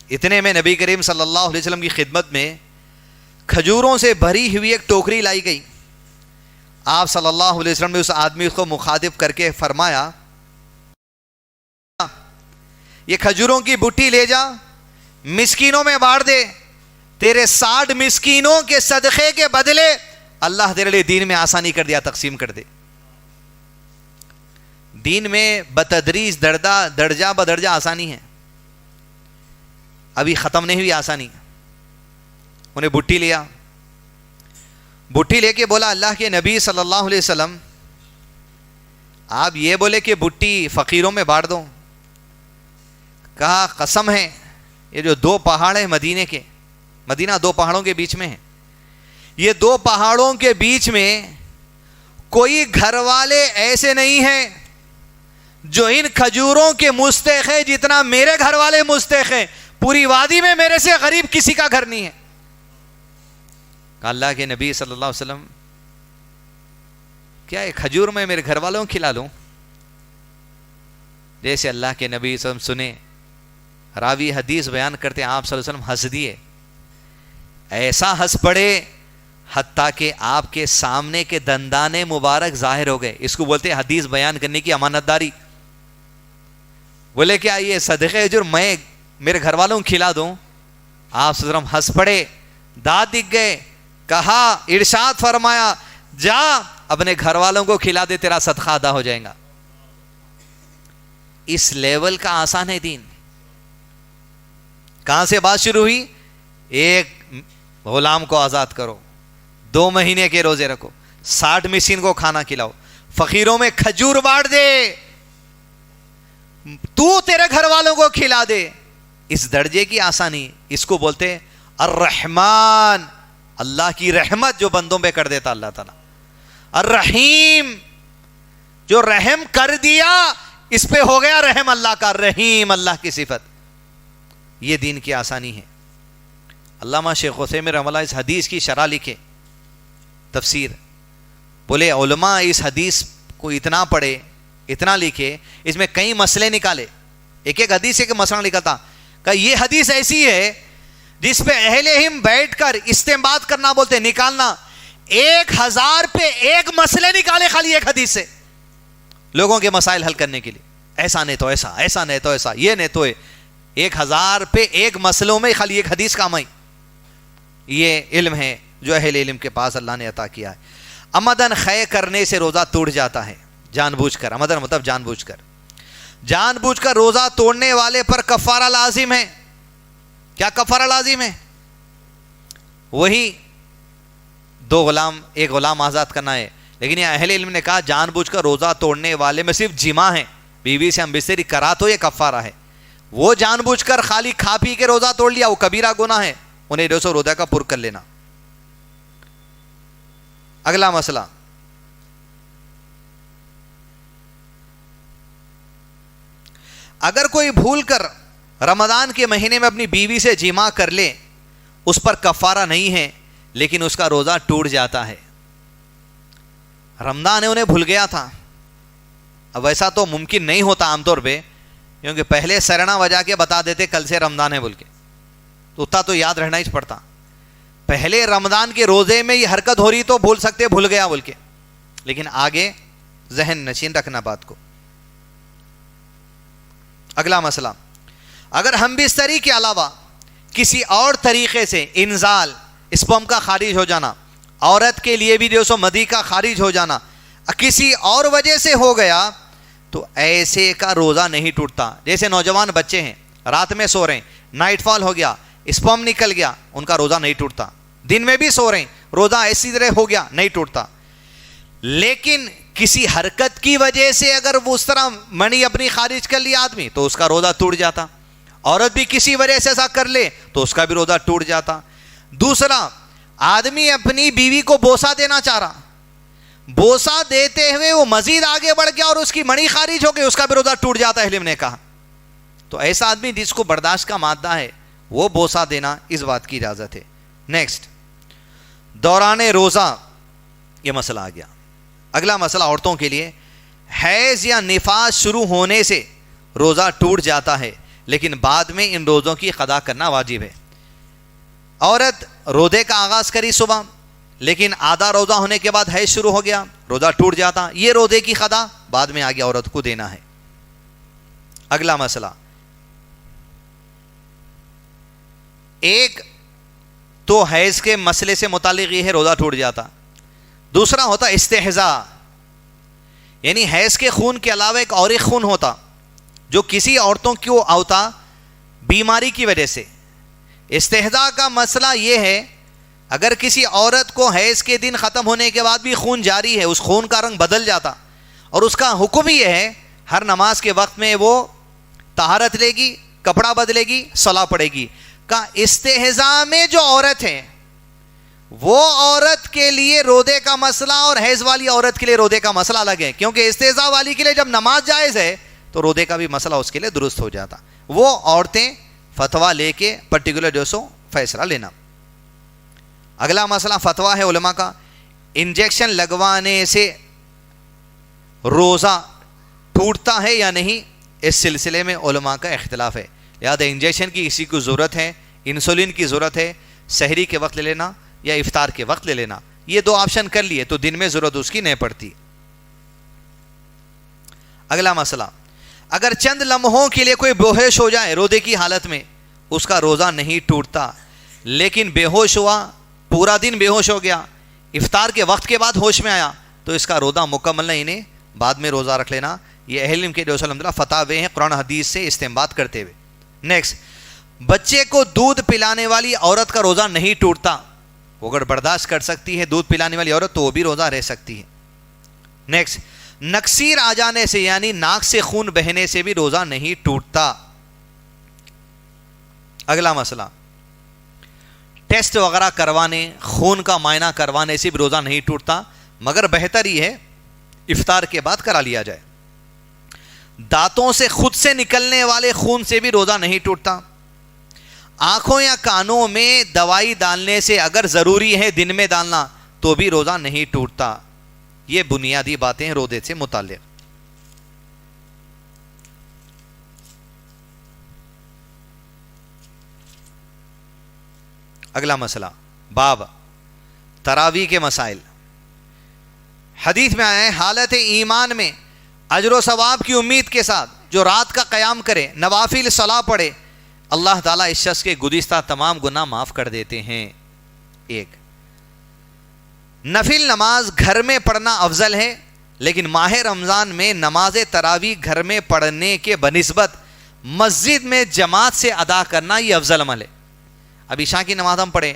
اتنے میں نبی کریم صلی اللہ علیہ وسلم کی خدمت میں کھجوروں سے بھری ہوئی ایک ٹوکری لائی گئی. آپ صلی اللہ علیہ وسلم نے اس آدمی کو مخاطب کر کے فرمایا یہ کھجوروں کی بٹی لے جا, مسکینوں میں بانٹ دے, تیرے 60 مسکینوں کے صدقے کے بدلے اللہ تیرے لیے دین میں آسانی کر دیا, تقسیم کر دے. دین میں بتدریج درجہ بدرجہ آسانی ہے, ابھی ختم نہیں ہوئی آسانی. انہیں بٹی لیا, بٹی لے کے بولا اللہ کے نبی صلی اللہ علیہ وسلم آپ یہ بولے کہ بٹی فقیروں میں بانٹ دو. کہا قسم ہے یہ جو 2 پہاڑ ہیں مدینے کے, مدینہ 2 پہاڑوں کے بیچ میں ہے, یہ 2 پہاڑوں کے بیچ میں کوئی گھر والے ایسے نہیں ہیں جو ان کھجوروں کے مستحق ہے جتنا میرے گھر والے مستحق ہیں. پوری وادی میں میرے سے غریب کسی کا گھر نہیں ہے. اللہ کے نبی صلی اللہ علیہ وسلم کیا کھجور میں میرے گھر والوں کو کھلا لوں؟ جیسے اللہ کے نبی صلی اللہ علیہ وسلم سنے, راوی حدیث بیان کرتے آپ صلی اللہ علیہ وسلم ہنس دیے, ایسا ہنس پڑے حتیٰ کہ آپ کے سامنے کے دندان مبارک ظاہر ہو گئے. اس کو بولتے ہیں حدیث بیان کرنے کی امانت داری. بولے کیا یہ صدقے اجر میں میرے گھر والوں کو کھلا دوں؟ آپ صلی اللہ علیہ وسلم ہنس پڑے, دانت دکھ گئے. کہا ارشاد فرمایا جا اپنے گھر والوں کو کھلا دے, تیرا صدقہ ادا ہو جائے گا. اس لیول کا آسان ہے دین. کہاں سے بات شروع ہوئی؟ ایک غلام کو آزاد کرو, 2 مہینے کے روزے رکھو, 60 مسکین کو کھانا کھلاؤ, فقیروں میں کھجور بانٹ دے, تو تیرے گھر والوں کو کھلا دے. اس درجے کی آسانی, اس کو بولتے الرحمن, اللہ کی رحمت جو بندوں پہ کر دیتا اللہ تعالیٰ. الرحیم, جو رحم کر دیا اس پہ ہو گیا رحم اللہ کا. رحیم اللہ کی صفت, یہ دین کی آسانی ہے. علامہ شیخ عثیمین رحمہ اللہ اس حدیث کی شرح لکھے, تفسیر, بولے علماء اس حدیث کو اتنا پڑھے, اتنا لکھے, اس میں کئی مسئلے نکالے. ایک ایک حدیث ایک مسئلہ نکلتا. کہ یہ حدیث ایسی ہے جس پہ اہل علم بیٹھ کر استنباط کرنا بولتے, نکالنا. 1000 پہ ایک مسئلے نکالے خالی ایک حدیث سے لوگوں کے مسائل حل کرنے کے لیے. ایسا نہیں تو ایسا, ایسا نہیں تو ایسا, یہ نہیں تو 1000 پہ ایک مسئلوں میں خالی ایک حدیث کام آئی. یہ علم ہے جو اہل علم کے پاس اللہ نے عطا کیا ہے. عمدن خے کرنے سے روزہ ٹوٹ جاتا ہے, جان بوجھ کر. عمدن مطلب جان بوجھ کر روزہ توڑنے والے پر کفارہ لازم ہے. کیا کفارہ لازم ہے؟ وہی 2 غلام, ایک غلام آزاد کرنا ہے. لیکن یہ اہل علم نے کہا جان بوجھ کر روزہ توڑنے والے میں صرف جماع ہے, بیوی سے ہم بستری کرا تو یہ کفارہ ہے. وہ جان بوجھ کر خالی کھا پی کے روزہ توڑ لیا, وہ کبیرہ گناہ ہے, انہیں روزہ کا پر کر لینا. اگلا مسئلہ, اگر کوئی بھول کر رمضان کے مہینے میں اپنی بیوی سے جماع کر لے, اس پر کفارہ نہیں ہے لیکن اس کا روزہ ٹوٹ جاتا ہے. رمضان انہیں بھول گیا تھا. اب ایسا تو ممکن نہیں ہوتا عام طور پہ, کیونکہ پہلے سرنا بجا کے بتا دیتے کل سے رمضان ہے بول کے, تو اتنا تو یاد رہنا ہی پڑتا. پہلے رمضان کے روزے میں یہ حرکت ہو رہی تو بھول سکتے بھول گیا بول کے, لیکن آگے ذہن نشین رکھنا بات کو. اگلا مسئلہ, اگر ہم بستری کے علاوہ کسی اور طریقے سے انزال, اسپرم کا خارج ہو جانا, عورت کے لیے بھی جو مدی کا خارج ہو جانا کسی اور وجہ سے ہو گیا تو ایسے کا روزہ نہیں ٹوٹتا. جیسے نوجوان بچے ہیں, رات میں سو رہے ہیں, نائٹ فال ہو گیا, اسپرم نکل گیا, ان کا روزہ نہیں ٹوٹتا. دن میں بھی سو رہے ہیں, روزہ ایسی طرح ہو گیا, نہیں ٹوٹتا. لیکن کسی حرکت کی وجہ سے اگر وہ اس طرح منی اپنی خارج کر لیا آدمی تو اس کا روزہ ٹوٹ جاتا. عورت بھی کسی وجہ سے ایسا کر لے تو اس کا بھی روزہ ٹوٹ جاتا. دوسرا, آدمی اپنی بیوی کو بوسہ دینا چاہ رہا, بوسہ دیتے ہوئے وہ مزید آگے بڑھ گیا اور اس کی منی خارج ہو گئی, اس کا بھی روزہ ٹوٹ جاتا ہے علم نے کہا. تو ایسا آدمی جس کو برداشت کا مادہ ہے وہ بوسہ دینا, اس بات کی اجازت ہے. نیکسٹ, دوران روزہ, یہ مسئلہ آ گیا. اگلا مسئلہ عورتوں کے لیے, حیض یا نفاس شروع ہونے سے روزہ ٹوٹ جاتا ہے لیکن بعد میں ان روزوں کی قضا کرنا واجب ہے. عورت روزے کا آغاز کری صبح, لیکن آدھا روزہ ہونے کے بعد حیض شروع ہو گیا, روزہ ٹوٹ جاتا. یہ روزے کی قضا بعد میں آگے عورت کو دینا ہے. اگلا مسئلہ, ایک تو حیض کے مسئلے سے متعلق یہ ہے روزہ ٹوٹ جاتا. دوسرا ہوتا استحضاء, یعنی حیض کے خون کے علاوہ ایک اور ایک خون ہوتا جو کسی عورتوں کو آتا بیماری کی وجہ سے. استحضاء کا مسئلہ یہ ہے, اگر کسی عورت کو حیض کے دن ختم ہونے کے بعد بھی خون جاری ہے, اس خون کا رنگ بدل جاتا, اور اس کا حکم یہ ہے ہر نماز کے وقت میں وہ طہارت لے گی, کپڑا بدلے گی, صلاۃ پڑھے گی. کا استحضاء میں جو عورت ہے وہ عورت کے لیے روزے کا مسئلہ اور حیض والی عورت کے لیے روزے کا مسئلہ الگ ہے, کیونکہ استحضاء والی کے لیے جب نماز جائز ہے تو روزے کا بھی مسئلہ اس کے لیے درست ہو جاتا. وہ عورتیں فتویٰ لے کے پرٹیکولر جو سو فیصلہ لینا. اگلا مسئلہ فتویٰ ہے علماء کا, انجیکشن لگوانے سے روزہ ٹوٹتا ہے یا نہیں, اس سلسلے میں علماء کا اختلاف ہے. لہٰذا انجیکشن کی کسی کو ضرورت ہے, انسولین کی ضرورت ہے, سحری کے وقت لے لینا یا افطار کے وقت لے لینا, یہ 2 آپشن کر لیے تو دن میں ضرورت اس کی نہیں پڑتی. اگلا مسئلہ, اگر چند لمحوں کے لیے کوئی بے ہوش ہو جائے روزے کی حالت میں, اس کا روزہ نہیں ٹوٹتا. لیکن بے ہوش ہوا, پورا دن بے ہوش ہو گیا, افطار کے وقت کے بعد ہوش میں آیا تو اس کا روزہ مکمل نہیں, انہیں بعد میں روزہ رکھ لینا. یہ اہل علم کے جو الحمدللہ فتاوے ہیں قرآن حدیث سے استنباط کرتے ہوئے. نیکسٹ, بچے کو دودھ پلانے والی عورت کا روزہ نہیں ٹوٹتا. وہ اگر برداشت کر سکتی ہے دودھ پلانے والی عورت تو وہ بھی روزہ رہ سکتی ہے. نیکسٹ, نکسیر آ جانے سے یعنی ناک سے خون بہنے سے بھی روزہ نہیں ٹوٹتا. اگلا مسئلہ, ٹیسٹ وغیرہ کروانے, خون کا معائنہ کروانے سے بھی روزہ نہیں ٹوٹتا, مگر بہتر یہ ہے افطار کے بعد کرا لیا جائے. دانتوں سے خود سے نکلنے والے خون سے بھی روزہ نہیں ٹوٹتا. آنکھوں یا کانوں میں دوائی ڈالنے سے اگر ضروری ہے دن میں ڈالنا تو بھی روزہ نہیں ٹوٹتا. یہ بنیادی باتیں ہیں روزے سے متعلق. اگلا مسئلہ, باب تراویح کے مسائل حدیث میں آئے ہیں، حالت ایمان میں اجر و ثواب کی امید کے ساتھ جو رات کا قیام کرے، نوافل صلاح پڑھے، اللہ تعالیٰ اس شخص کے گزشتہ تمام گناہ معاف کر دیتے ہیں۔ ایک نفل نماز گھر میں پڑھنا افضل ہے، لیکن ماہ رمضان میں نماز تراویح گھر میں پڑھنے کے بنسبت مسجد میں جماعت سے ادا کرنا یہ افضل عمل ہے۔ اب عشاء کی نماز ہم پڑھیں،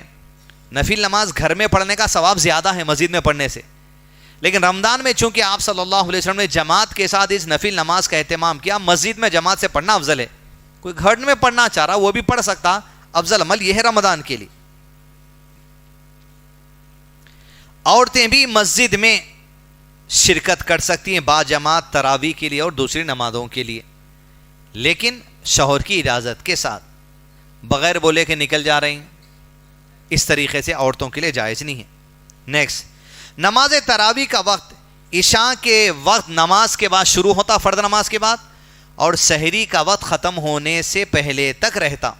نفل نماز گھر میں پڑھنے کا ثواب زیادہ ہے مسجد میں پڑھنے سے، لیکن رمضان میں چونکہ آپ صلی اللہ علیہ وسلم نے جماعت کے ساتھ اس نفل نماز کا اہتمام کیا، مسجد میں جماعت سے پڑھنا افضل ہے۔ کوئی گھر میں پڑھنا چاہ رہا وہ بھی پڑھ سکتا، افضل عمل یہ ہے رمضان کے لیے۔ عورتیں بھی مسجد میں شرکت کر سکتی ہیں باجماعت تراویح کے لیے اور دوسری نمازوں کے لیے، لیکن شوہر کی اجازت کے ساتھ، بغیر بولے کہ نکل جا رہے ہیں، اس طریقے سے عورتوں کے لیے جائز نہیں ہے۔ نیکسٹ، نماز تراویح کا وقت عشاء کے وقت نماز کے بعد شروع ہوتا، فرض نماز کے بعد، اور سحری کا وقت ختم ہونے سے پہلے تک رہتا۔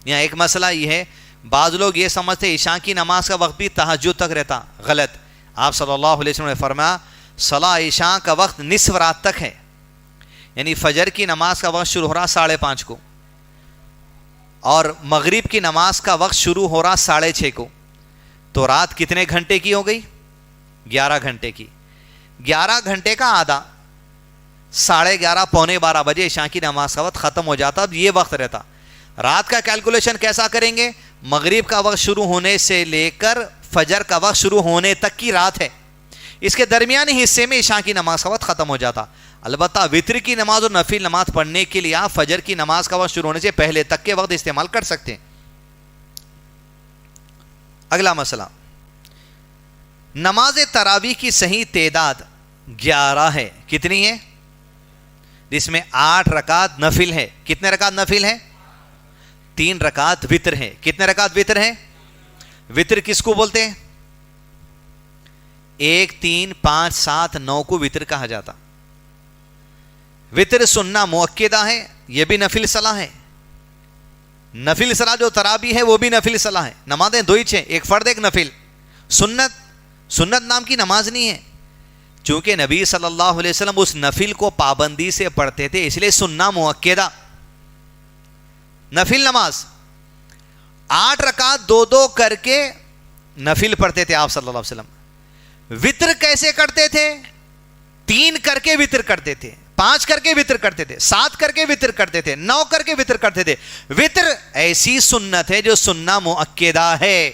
یہاں ایک مسئلہ یہ ہے، بعض لوگ یہ سمجھتے عشاء کی نماز کا وقت بھی تہجد تک رہتا، غلط۔ آپ صلی اللہ علیہ وسلم نے فرمایا صلاح عشاء کا وقت نصف رات تک ہے، یعنی فجر کی نماز کا وقت شروع ہو رہا 5:30 کو، اور مغرب کی نماز کا وقت شروع ہو رہا 6:30 کو، تو رات کتنے گھنٹے کی ہو گئی؟ 11 گھنٹے کی۔ 11 گھنٹے کا آدھا 11:30 پونے 12 بجے عشاء کی نماز کا وقت ختم ہو جاتا، اب یہ وقت رہتا۔ رات کا کیلکولیشن کیسا کریں گے؟ مغرب کا وقت شروع ہونے سے لے کر فجر کا وقت شروع ہونے تک کی رات ہے، اس کے درمیانی حصے میں عشاء کی نماز کا وقت ختم ہو جاتا۔ البتہ وتر کی نماز اور نفل نماز پڑھنے کے لیے آپ فجر کی نماز کا وقت شروع ہونے سے پہلے تک کے وقت استعمال کر سکتے ہیں۔ اگلا مسئلہ، نماز تراویح کی صحیح تعداد 11 ہے۔ کتنی ہے؟ جس میں 8 رکعت نفل ہے۔ کتنے رکعت نفل ہے؟ 3 رکعت وتر ہے۔ کتنے رکعت وتر ہے؟ وتر کس کو بولتے ہیں؟ 1 3 5 7 9 کو وتر کہا جاتا۔ وتر سننا مؤکدہ ہے، یہ بھی نفل صلاح ہے۔ نفل صلاح جو تراویح ہے وہ بھی نفل صلاح ہے۔ نمازیں 2 ہی ہیں، ایک فرض ایک نفل۔ سنت نام کی نماز نہیں ہے، چونکہ نبی صلی اللہ علیہ وسلم اس نفل کو پابندی سے پڑھتے تھے، اس لیے سننا مؤکدہ۔ نفل نماز 8 رکعت 2 کر کے نفل پڑھتے تھے آپ صلی اللہ علیہ وسلم۔ وتر کیسے کرتے تھے؟ 3 کر کے وتر کرتے تھے، 5 کر کے وتر کرتے تھے، 7 کر کے وتر کرتے تھے، 9 کر کے وتر کرتے تھے۔ وتر ایسی سنت ہے جو سننا مؤکدہ ہے،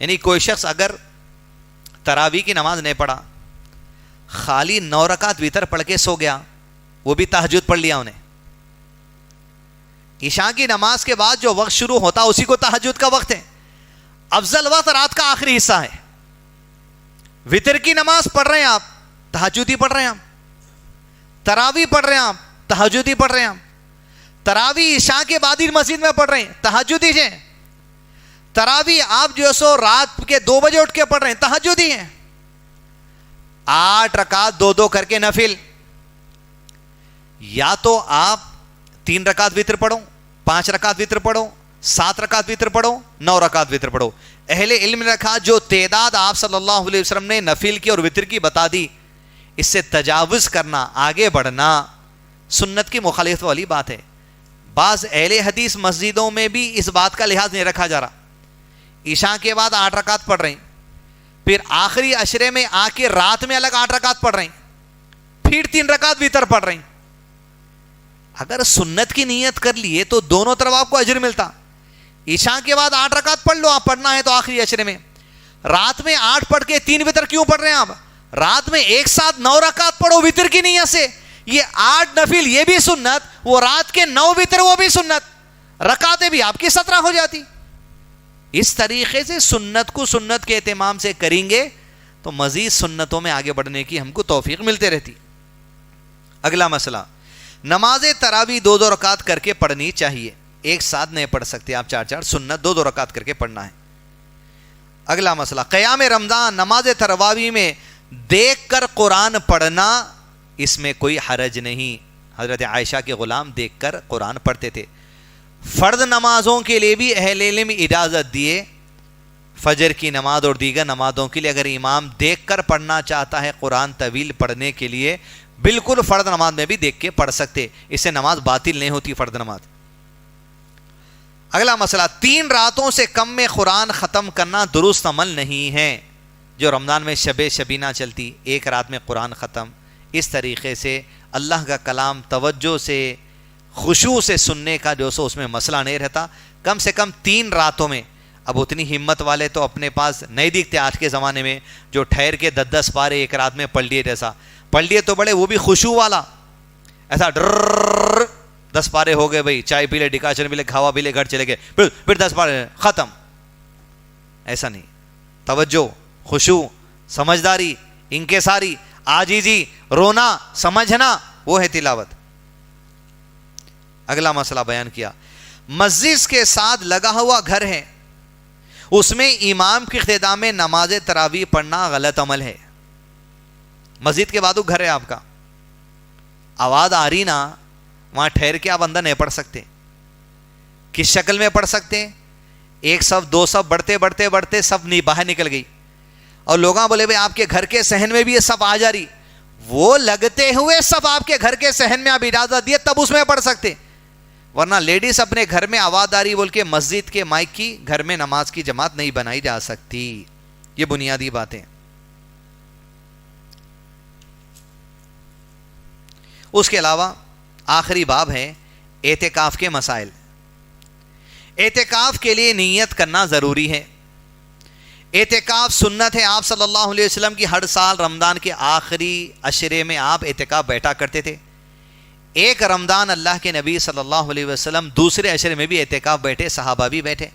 یعنی کوئی شخص اگر تراویح کی نماز نہیں پڑھا، خالی 9 رکعت وتر پڑھ کے سو گیا، وہ بھی تہجد پڑھ لیا انہیں۔ عشاء کی نماز کے بعد جو وقت شروع ہوتا اسی کو تہجد کا وقت ہے۔ افضل وقت رات کا آخری حصہ ہے۔ وتر کی نماز پڑھ رہے ہیں آپ، تہجدی پڑھ رہے ہیں آپ۔ تراویح پڑھ رہے ہیں آپ، تہجدی پڑھ رہے ہیں آپ۔ تراویح عشاء کے بعد ہی مسجد میں پڑھ رہے ہیں، تہجدی ہیں۔ تراویح آپ جو سو رات کے 2 بجے اٹھ کے پڑھ رہے ہیں، تہجدی ہیں۔ 8 رکعت 2 کر کے نفل، یا تو آپ 3 رکعت وتر پڑھو، 5 رکعت وتر پڑھو، 7 رکعت وتر پڑھو، 9 رکعت وتر پڑھو۔ اہل علم نے رکھا جو تعداد آپ صلی اللہ علیہ وسلم نے نفل کی اور وتر کی بتا دی، اس سے تجاوز کرنا، آگے بڑھنا سنت کی مخالفت والی بات ہے۔ بعض اہل حدیث مسجدوں میں بھی اس بات کا لحاظ نہیں رکھا جا رہا۔ عشاء کے بعد 8 رکعت پڑھ رہے ہیں، پھر آخری عشرے میں آ کے رات میں الگ 8 رکعت پڑھ رہے ہیں، پھر 3 رکعت وتر پڑھ رہے ہیں۔ اگر سنت کی نیت کر لیے تو دونوں طرف آپ کو اجر ملتا۔ عشاء کے بعد 8 رکعت پڑھ لو، آپ پڑھنا ہے تو آخری عشرے میں۔ رات میں 8 پڑھ کے 3 وتر کیوں پڑھ رہے ہیں آپ؟ رات میں ایک ساتھ 9 رکعت پڑھو وتر کی نیت سے۔ یہ 8 نفل یہ بھی سنت، وہ رات کے 9 وتر وہ بھی سنت، رکعتیں بھی آپ کی 17 ہو جاتی۔ اس طریقے سے سنت کو سنت کے اہتمام سے کریں گے تو مزید سنتوں میں آگے بڑھنے کی ہم کو توفیق ملتے رہتی۔ اگلا مسئلہ، نماز تراویح 2 رکعت کر کے پڑھنی چاہیے، ایک ساتھ نہیں پڑھ سکتے آپ، 4 سنت 2 رکعت کر کے پڑھنا ہے۔ اگلا مسئلہ، قیام رمضان نماز تراویح میں دیکھ کر قرآن پڑھنا، اس میں کوئی حرج نہیں۔ حضرت عائشہ کے غلام دیکھ کر قرآن پڑھتے تھے۔ فرض نمازوں کے لیے بھی اہل علم اجازت دیے، فجر کی نماز اور دیگر نمازوں کے لیے اگر امام دیکھ کر پڑھنا چاہتا ہے قرآن طویل پڑھنے کے لیے، بالکل فرض نماز میں بھی دیکھ کے پڑھ سکتے، اس سے نماز باطل نہیں ہوتی فرض نماز۔ اگلا مسئلہ، 3 راتوں سے کم میں قرآن ختم کرنا درست عمل نہیں ہے۔ جو رمضان میں شب شبینہ چلتی، 1 رات میں قرآن ختم، اس طریقے سے اللہ کا کلام توجہ سے خشوع سے سننے کا جو سو اس میں مسئلہ نہیں رہتا۔ کم سے کم 3 راتوں میں، اب اتنی ہمت والے تو اپنے پاس نہیں دکھتے آج کے زمانے میں، جو ٹھہر کے 10 پارے 1 رات میں پڑھ لیے، جیسا پڑھ لیے تو بڑے، وہ بھی خشوع والا، ایسا ڈر 10 پارے ہو گئے بھائی، چائے پی لے، ڈکاشن پی لے، کھاوا پی لے، گھر چلے گئے، پھر 10 پارے ختم۔ ایسا نہیں، توجہ، خشوع، سمجھداری، انکساری، عاجزی، رونا، سمجھنا، وہ ہے تلاوت۔ اگلا مسئلہ بیان کیا، مسجد کے ساتھ لگا ہوا گھر ہے، اس میں امام کی اقتداء میں نماز تراویح پڑھنا غلط عمل ہے۔ مسجد کے بعد گھر ہے آپ کا، آواز آ رہی نا، وہاں ٹھہر کے آپ اندر نہیں پڑھ سکتے۔ کس شکل میں پڑھ سکتے؟ 1 صف 2 صف بڑھتے بڑھتے بڑھتے صف باہر نکل گئی، اور لوگاں بولے بھائی آپ کے گھر کے صحن میں بھی یہ صف آ جا رہی، وہ لگتے ہوئے صف آپ کے گھر کے صحن میں آپ اجازت دیے تب اس میں پڑھ سکتے، ورنہ لیڈیز اپنے گھر میں آواز آ رہی بول کے مسجد کے مائک کی گھر میں نماز کی جماعت نہیں بنائی جا سکتی۔ یہ بنیادی باتیں۔ اس کے علاوہ آخری باب ہے اعتکاف کے مسائل۔ اعتکاف کے لیے نیت کرنا ضروری ہے۔ اعتکاف سنت ہے، آپ صلی اللہ علیہ وسلم کی ہر سال رمضان کے آخری عشرے میں آپ اعتکاف بیٹھا کرتے تھے۔ 1 رمضان اللہ کے نبی صلی اللہ علیہ وسلم دوسرے عشرے میں بھی اعتکاف بیٹھے، صحابہ بھی بیٹھے۔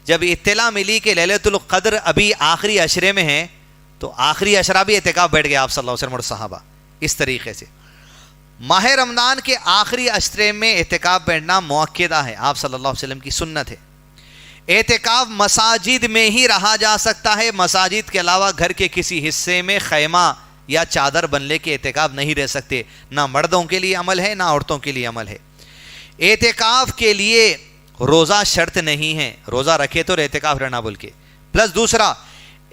جب اطلاع ملی کہ لیلۃ القدر ابھی آخری عشرے میں ہے تو آخری عشرہ بھی اعتکاف بیٹھ گئے آپ صلی اللہ علیہ وسلم اور صحابہ۔ اس طریقے سے ماہ رمضان کے آخری عشرے میں اعتکاف بیٹھنا مؤکدہ ہے، آپ صلی اللہ علیہ وسلم کی سنت ہے۔ اعتکاف مساجد میں ہی رہا جا سکتا ہے، مساجد کے علاوہ گھر کے کسی حصے میں خیمہ یا چادر بننے کے اعتکاف نہیں رہ سکتے، نہ مردوں کے لیے عمل ہے نہ عورتوں کے لیے عمل ہے۔ اعتکاف کے لیے روزہ شرط نہیں ہے، روزہ رکھے تو اعتکاف رہنا بول کے۔ پلس دوسرا،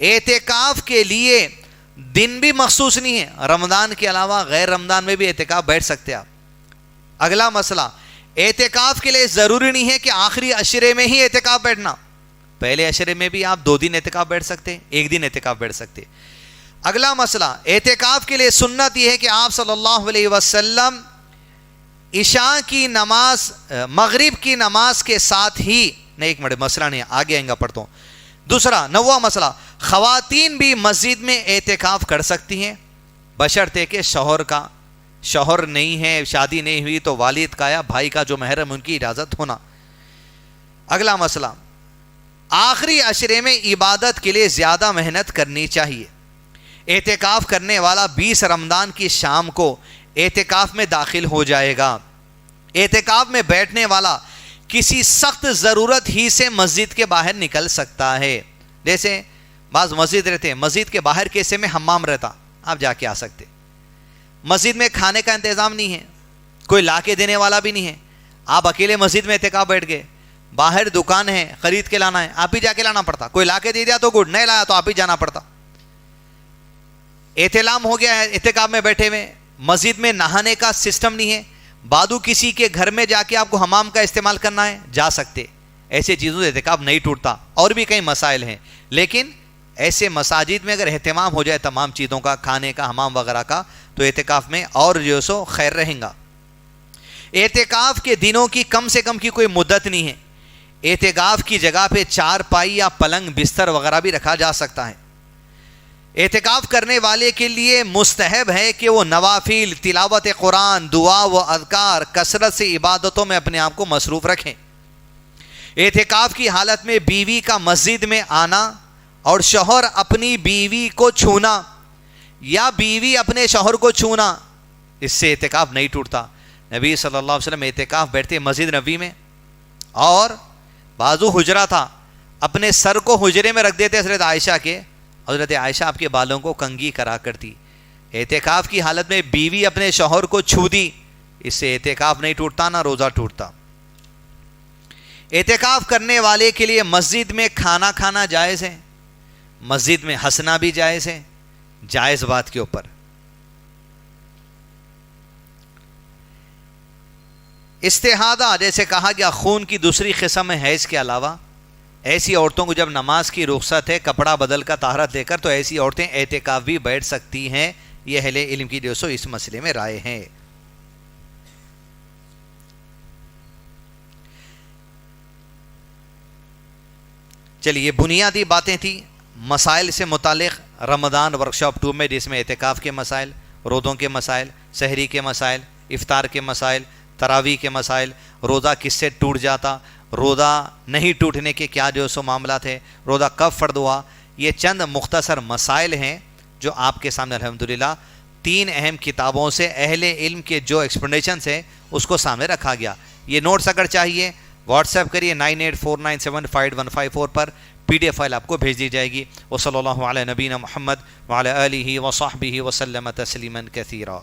اعتکاف کے لیے دن بھی مخصوص نہیں ہے، رمضان کے علاوہ غیر رمضان میں بھی اعتکاف بیٹھ سکتے آپ۔ اگلا مسئلہ، اعتکاف کے لیے ضروری نہیں ہے کہ آخری عشرے میں ہی اعتکاف بیٹھنا، پہلے عشرے میں بھی آپ 2 دن اعتکاف بیٹھ سکتے، 1 دن اعتکاف بیٹھ سکتے۔ اگلا مسئلہ، اعتکاف کے لیے سنت یہ ہے کہ آپ صلی اللہ علیہ وسلم عشاء کی نماز مغرب کی نماز کے ساتھ ہی، نہیں ایک منٹ مسئلہ نہیں، آگے آئیں گا پڑھتا ہوں۔ دوسرا 9واں مسئلہ، خواتین بھی مسجد میں اعتکاف کر سکتی ہیں بشرطے کہ شوہر نہیں ہے، شادی نہیں ہوئی تو والد کا یا بھائی کا جو محرم ان کی اجازت ہونا۔ اگلا مسئلہ، آخری عشرے میں عبادت کے لیے زیادہ محنت کرنی چاہیے۔ اعتکاف کرنے والا 20 رمضان کی شام کو اعتکاف میں داخل ہو جائے گا۔ اعتکاف میں بیٹھنے والا کسی سخت ضرورت ہی سے مسجد کے باہر نکل سکتا ہے، جیسے بعض مسجد رہتے ہیں، مسجد کے باہر کے حصے میں حمام رہتا، آپ جا کے آ سکتے۔ مسجد میں کھانے کا انتظام نہیں ہے، کوئی لا کے دینے والا بھی نہیں ہے، آپ اکیلے مسجد میں اعتکاف بیٹھ گئے، باہر دکان ہے خرید کے لانا ہے، آپ ہی جا کے لانا پڑتا، کوئی لا کے دے دیا تو گڈ، نہیں لایا تو آپ ہی جانا پڑتا۔ احتلام ہو گیا ہے اعتکاف میں بیٹھے ہوئے، مسجد میں نہانے کا سسٹم نہیں ہے، بادو کسی کے گھر میں جا کے آپ کو حمام کا استعمال کرنا ہے، جا سکتے، ایسے چیزوں سے اعتکاف نہیں ٹوٹتا۔ اور بھی کئی مسائل ہیں، لیکن ایسے مساجد میں اگر اہتمام ہو جائے تمام چیزوں کا، کھانے کا، حمام وغیرہ کا، تو اعتکاف میں اور جو سو خیر رہیں گا۔ اعتکاف کے دنوں کی کم سے کم کی کوئی مدت نہیں ہے، اعتکاف کی جگہ پہ 4 پائی یا پلنگ بستر وغیرہ بھی رکھا جا سکتا ہے۔ اعتکاف کرنے والے کے لیے مستحب ہے کہ وہ نوافل، تلاوت قرآن، دعا و اذکار، کثرت سے عبادتوں میں اپنے آپ کو مصروف رکھیں۔ اعتکاف کی حالت میں بیوی کا مسجد میں آنا اور شوہر اپنی بیوی کو چھونا یا بیوی اپنے شوہر کو چھونا، اس سے اعتکاف نہیں ٹوٹتا۔ نبی صلی اللہ علیہ وسلم اعتکاف بیٹھتے مسجد نبی میں، اور بازو حجرہ تھا، اپنے سر کو حجرے میں رکھ دیتے حضرت عائشہ کے، حضرت عائشہ آپ کے بالوں کو کنگھی کرا کرتی۔ اعتکاف کی حالت میں بیوی اپنے شوہر کو چھو دی، اس سے اعتکاف نہیں ٹوٹتا نہ روزہ ٹوٹتا۔ اعتکاف کرنے والے کے لیے مسجد میں کھانا کھانا جائز ہے، مسجد میں ہنسنا بھی جائز ہے، جائز بات کے اوپر۔ استحاضہ، جیسے کہا گیا خون کی دوسری قسم ہے حیض کے علاوہ، ایسی عورتوں کو جب نماز کی رخصت ہے کپڑا بدل کر طہارت لے کر، تو ایسی عورتیں اعتکاف بھی بیٹھ سکتی ہیں۔ یہ اہل علم کی جو سو اس مسئلے میں رائے ہیں۔ چلیے، بنیادی باتیں تھیں مسائل سے متعلق رمضان ورکشاپ 2 میں، جس میں اعتکاف کے مسائل، روزوں کے مسائل، سحری کے مسائل، افطار کے مسائل، تراویح کے مسائل، روزہ کس سے ٹوٹ جاتا، روزہ نہیں ٹوٹنے کے کیا جو سو معاملات ہے، روزہ کب فرض ہوا، یہ چند مختصر مسائل ہیں جو آپ کے سامنے الحمدللہ 3 اہم کتابوں سے اہل علم کے جو ایکسپلینیشنز ہیں اس کو سامنے رکھا گیا۔ یہ نوٹس اگر چاہیے واٹس ایپ کریے 9849755154 پر، PDF فائل آپ کو بھیج دی جائے گی۔ وصلی اللہ علی نبینا محمد وعلی آلہ وصحبہ وسلم تسلیما کثیرا۔